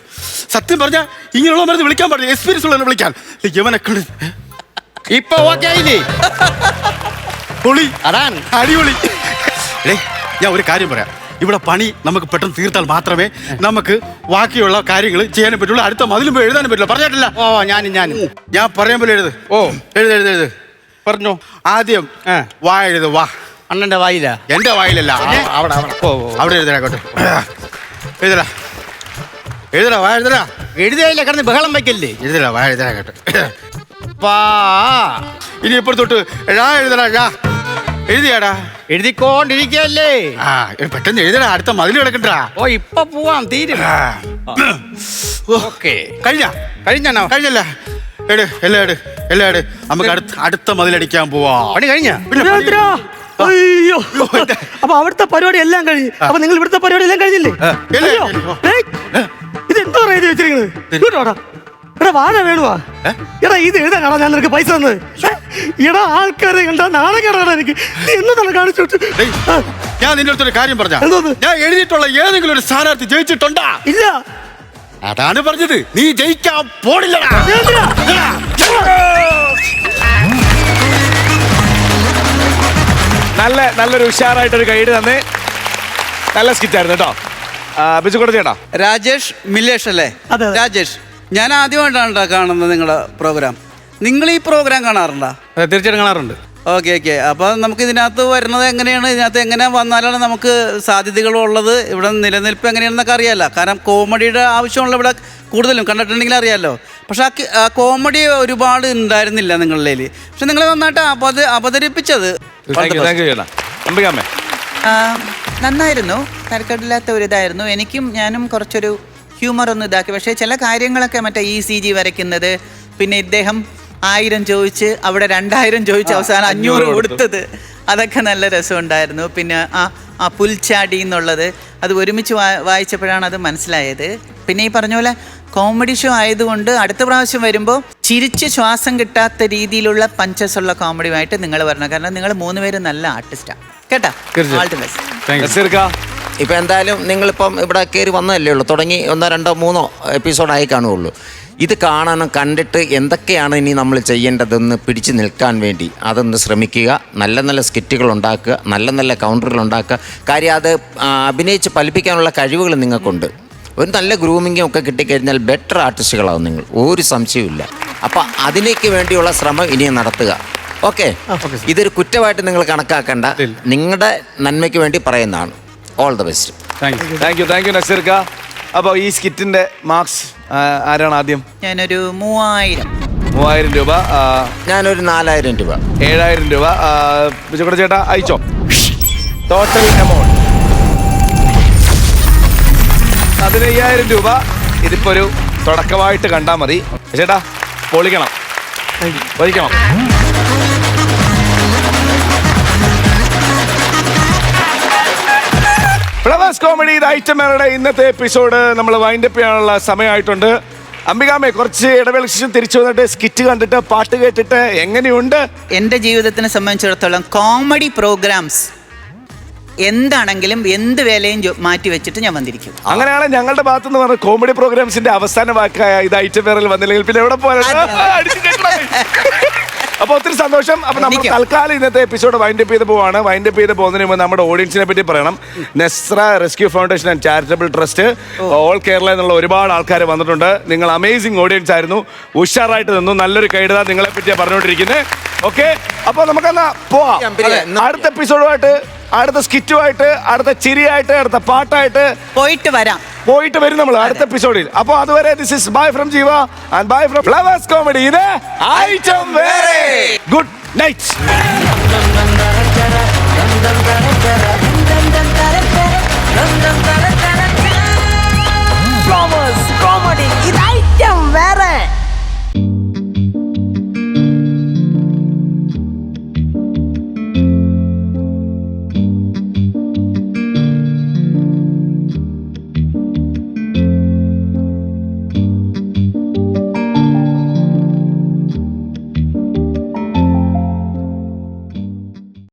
സത്യം പറഞ്ഞാൽ ഇങ്ങനെയുള്ള മരുന്ന് വിളിക്കാൻ പാടില്ല, എക്സ്പീരിയൻസ് ഉള്ളവനെ വിളിക്കാൻ. ഇവനെ ഇപ്പൊ ഓക്കെ ആയില്ലേ? പൊളി, അതാണ് അടിപൊളി. ഞാൻ ഒരു കാര്യം പറയാം. ഇവിടെ പണി നമുക്ക് പെട്ടെന്ന് തീർത്താൽ മാത്രമേ നമുക്ക് ബാക്കിയുള്ള കാര്യങ്ങൾ ചെയ്യാനും പറ്റുള്ളൂ. അടുത്ത മതിലും എഴുതാനും പറ്റില്ല. പറഞ്ഞിട്ടില്ല? ഞാൻ പറയാൻ പോലെ എഴുത്. എഴുത് പറഞ്ഞോ. ആദ്യം വാ എഴുത്. വാ. അണ്ണന്റെ വായില? എന്റെ വായിലല്ല, അവിടെ എഴുതരാക്കോട്ടെ. എഴുതടാ വാ എഴുതടാ. എഴുതിയായില്ല, കിടന്ന് ബഹളം വയ്ക്കല്ലേ. എഴുതടാ വാ എഴുതരാക്കട്ടെ. ഇനി ഇപ്പോൾ തൊട്ട് എഴുതടാ. എഴുതിയാടാ? എഴുതിക്കൊണ്ടിരിക്കല്ലേ. പെട്ടെന്ന് എഴുതടാ, അടുത്ത മതിൽ കിടക്കണ്ടാ. ഇപ്പൊ പോവാം, തീരും. കഴിഞ്ഞല്ല. എല്ലാം നമുക്ക് അടുത്ത മതിലടിക്കാൻ പോവാ. പണി കഴിഞ്ഞ? അയ്യോ, അപ്പൊ അവിടുത്തെ പരിപാടി എല്ലാം കഴിഞ്ഞു. അപ്പൊ നിങ്ങൾ ഇവിടുത്തെ പരിപാടി എല്ലാം കഴിഞ്ഞില്ലേ? ഇത് എന്തോ എഴുതി വെച്ചിരിക്കുന്നത്? എടാ വാഴ വേണുവാ. എടാ ഇത് എഴുതാനാണോ ഞാൻ നിനക്ക് പൈസ തന്നത്? എടാ ആൾക്കാരെ കണ്ടാ നാളെ കേടാ എനിക്ക്. നീ എന്നതാണ് കാണിച്ചോട്ട്. ഞാൻ നിന്റെ അടുത്തൊരു കാര്യം പറഞ്ഞ, ഞാൻ എഴുതിയിട്ടുള്ള ഏതെങ്കിലും ഒരു സ്ഥാനാർത്ഥി ജയിച്ചിട്ടുണ്ടാ? ഇല്ല. അതാണ് പറഞ്ഞത്, നീ ജയിക്കാൻ പോണില്ലടാ. നല്ലൊരു ഉഷാറായിട്ടൊരു ഗൈഡ് തന്നെ. നല്ല സ്കിറ്റായിരുന്നു കേട്ടോ. ബിജുക്കുട്ട ചേട്ടാ. രാജേഷ് മില്ലേഷ് അല്ലേ? രാജേഷ്, ഞാൻ ആദ്യമായിട്ടാണ് കാണുന്നത് നിങ്ങളുടെ പ്രോഗ്രാം. നിങ്ങൾ ഈ പ്രോഗ്രാം കാണാറുണ്ടോ? തീർച്ചയായിട്ടും കാണാറുണ്ട്. ഓക്കെ. അപ്പോൾ നമുക്ക് ഇതിനകത്ത് വരുന്നത് എങ്ങനെയാണ്, ഇതിനകത്ത് എങ്ങനെ വന്നാലാണ് നമുക്ക് സാധ്യതകളുള്ളത്, ഇവിടെ നിലനിൽപ്പ് എങ്ങനെയാണെന്നൊക്കെ അറിയാമല്ലോ. കാരണം കോമഡിയുടെ ആവശ്യമുള്ള ഇവിടെ കൂടുതലും കണ്ടിട്ടുണ്ടെങ്കിൽ അറിയാമല്ലോ. പക്ഷെ ആ കോമഡി ഒരുപാട് ഉണ്ടായിരുന്നില്ല നിങ്ങളിൽ. പക്ഷെ നിങ്ങൾ നന്നായിട്ട് അവതരിപ്പിച്ചത് നന്നായിരുന്നു. തരക്കേടില്ലാത്ത ഒരു ഇതായിരുന്നു. ഞാനും കുറച്ചൊരു ഹ്യൂമർ ഒന്നും ഇതാക്കി. പക്ഷേ ചില കാര്യങ്ങളൊക്കെ മറ്റേ ECG വരയ്ക്കുന്നത്, പിന്നെ ഇദ്ദേഹം 1000 ചോദിച്ച് അവിടെ 2000 ചോദിച്ച് അവസാനം 500 കൊടുത്തത്, അതൊക്കെ നല്ല രസമുണ്ടായിരുന്നു. പിന്നെ ആ പുൽച്ചാടി എന്നുള്ളത് അത് ഒരുമിച്ച് വായിച്ചപ്പോഴാണ് അത് മനസ്സിലായത്. പിന്നെ ഈ പറഞ്ഞ പോലെ കോമഡി ഷോ ആയതുകൊണ്ട് അടുത്ത പ്രാവശ്യം വരുമ്പോൾ ചിരിച്ച് ശ്വാസം കിട്ടാത്ത രീതിയിലുള്ള പഞ്ചസുള്ള കോമഡിയുമായിട്ട് നിങ്ങൾ വരണം. കാരണം നിങ്ങൾ 3 പേരും നല്ല ആർട്ടിസ്റ്റാണ് കേട്ടാ. All the best. ഇപ്പൊ എന്തായാലും നിങ്ങളിപ്പം ഇവിടെ കയറി വന്നതല്ലേ ഉള്ളൂ. തുടങ്ങി 1, 2, 3 എപ്പിസോഡായി കാണുകയുള്ളൂ. ഇത് കാണാനും കണ്ടിട്ട് എന്തൊക്കെയാണ് ഇനി നമ്മൾ ചെയ്യേണ്ടതെന്ന് പിടിച്ചു നിൽക്കാൻ വേണ്ടി അതൊന്ന് ശ്രമിക്കുക. നല്ല നല്ല സ്കിറ്റുകൾ ഉണ്ടാക്കുക, നല്ല നല്ല കൗണ്ടറുകൾ ഉണ്ടാക്കുക. കാര്യം അത് അഭിനയിച്ച് ഫലിപ്പിക്കാനുള്ള കഴിവുകൾ നിങ്ങൾക്കുണ്ട്. ഒരു നല്ല ഗ്രൂമിങ്ങും ഒക്കെ കിട്ടിക്കഴിഞ്ഞാൽ ബെറ്റർ ആർട്ടിസ്റ്റുകളാവും നിങ്ങൾ, ഒരു സംശയവുമില്ല. അപ്പം അതിലേക്ക് വേണ്ടിയുള്ള ശ്രമം ഇനിയും നടത്തുക. ഓക്കെ, ഇതൊരു കുറ്റമായിട്ട് നിങ്ങൾ കണക്കാക്കേണ്ട, നിങ്ങളുടെ നന്മയ്ക്ക് വേണ്ടി പറയുന്നതാണ്. All the best. Thank you നസീർക്ക. അപ്പോൾ ഈ സ്കിറ്റിന്റെ മാർക്സ് ആരാണ് ആദ്യം? ഞാനൊരു 3000 രൂപ. ഞാനൊരു 4000 രൂപ. 7000 രൂപ. ബിജുക്കുട്ട ചേട്ടാ അയച്ചോ. ടോട്ടൽ എമൗണ്ട് 15000 രൂപ. ഇതിപ്പോ ഒരു തുടക്കമായിട്ട് കണ്ടാൽ മതി. ചേട്ടാ പൊളിക്കണം, പൊളിക്കണം. ഫ്ലവേഴ്സ് കോമഡി ഐറ്റമേരുടെ ഇന്നത്തെ എപ്പിസോഡ് നമ്മൾ വൈൻഡപ്പ് ചെയ്യാനുള്ള സമയമായിട്ടുണ്ട്. അംബികാമേ, കുറച്ച് ഇടവേളയ്ക്ക് ശേഷം തിരിച്ചു വന്നിട്ട് സ്കിറ്റ് കണ്ടിട്ട് പാട്ട് കേട്ടിട്ട് എങ്ങനെയുണ്ട്? എൻ്റെ ജീവിതത്തിനെ സംബന്ധിച്ചിടത്തോളം കോമഡി പ്രോഗ്രാംസ് എന്താണെങ്കിലും എന്ത് വേലയും മാറ്റി വെച്ചിട്ട് ഞാൻ വന്നിരിക്കും. അങ്ങനെയാണ് ഞങ്ങളുടെ ഭാഗത്ത് നിന്ന് പറഞ്ഞ കോമഡി പ്രോഗ്രാംസിന്റെ അവസാന വാക്കായ ഇത് ഐറ്റം വേറിൽ വന്നില്ലെങ്കിൽ പിന്നെ എവിടെ പോയാലും അപ്പൊ ഒത്തിരി സന്തോഷം. അപ്പൊ നമ്മൾ തൽക്കാലം ഇന്നത്തെ എപ്പിസോഡ് വൈൻഡപ്പ് ചെയ്ത് പോവാണ്. വൈൻഡപ്പ് ചെയ്ത് പോകുന്നതിന് മുമ്പ് നമ്മുടെ ഓഡിയൻസിനെ പറ്റി പറയണം. Nesra rescue foundation and charitable trust all Kerala എന്നുള്ള ഒരുപാട് ആൾക്കാർ വന്നിട്ടുണ്ട്. നിങ്ങൾ അമേസിംഗ് ഓഡിയൻസ് ആയിരുന്നു, ഉഷാറായിട്ട് നിന്നു. നല്ലൊരു കൈഡത നിങ്ങളെ പറ്റിയാണ് പറഞ്ഞുകൊണ്ടിരിക്കുന്നത്. ഓക്കെ, അപ്പൊ നമുക്കെന്നാ പോവാം അടുത്ത എപ്പിസോഡുമായിട്ട്, അടുത്ത സ്കിറ്റുമായിട്ട്, അടുത്ത ചിരിയായിട്ട്, അടുത്ത പാട്ടായിട്ട് പോയിട്ട് വരും നമ്മൾ അടുത്ത എപ്പിസോഡിൽ. അപ്പൊ അതുവരെ ദിസ് ഇസ് ബൈ ഫ്രം ജീവ and bye from flowers comedy. ഇത് ഐറ്റം വേറെ. Good night.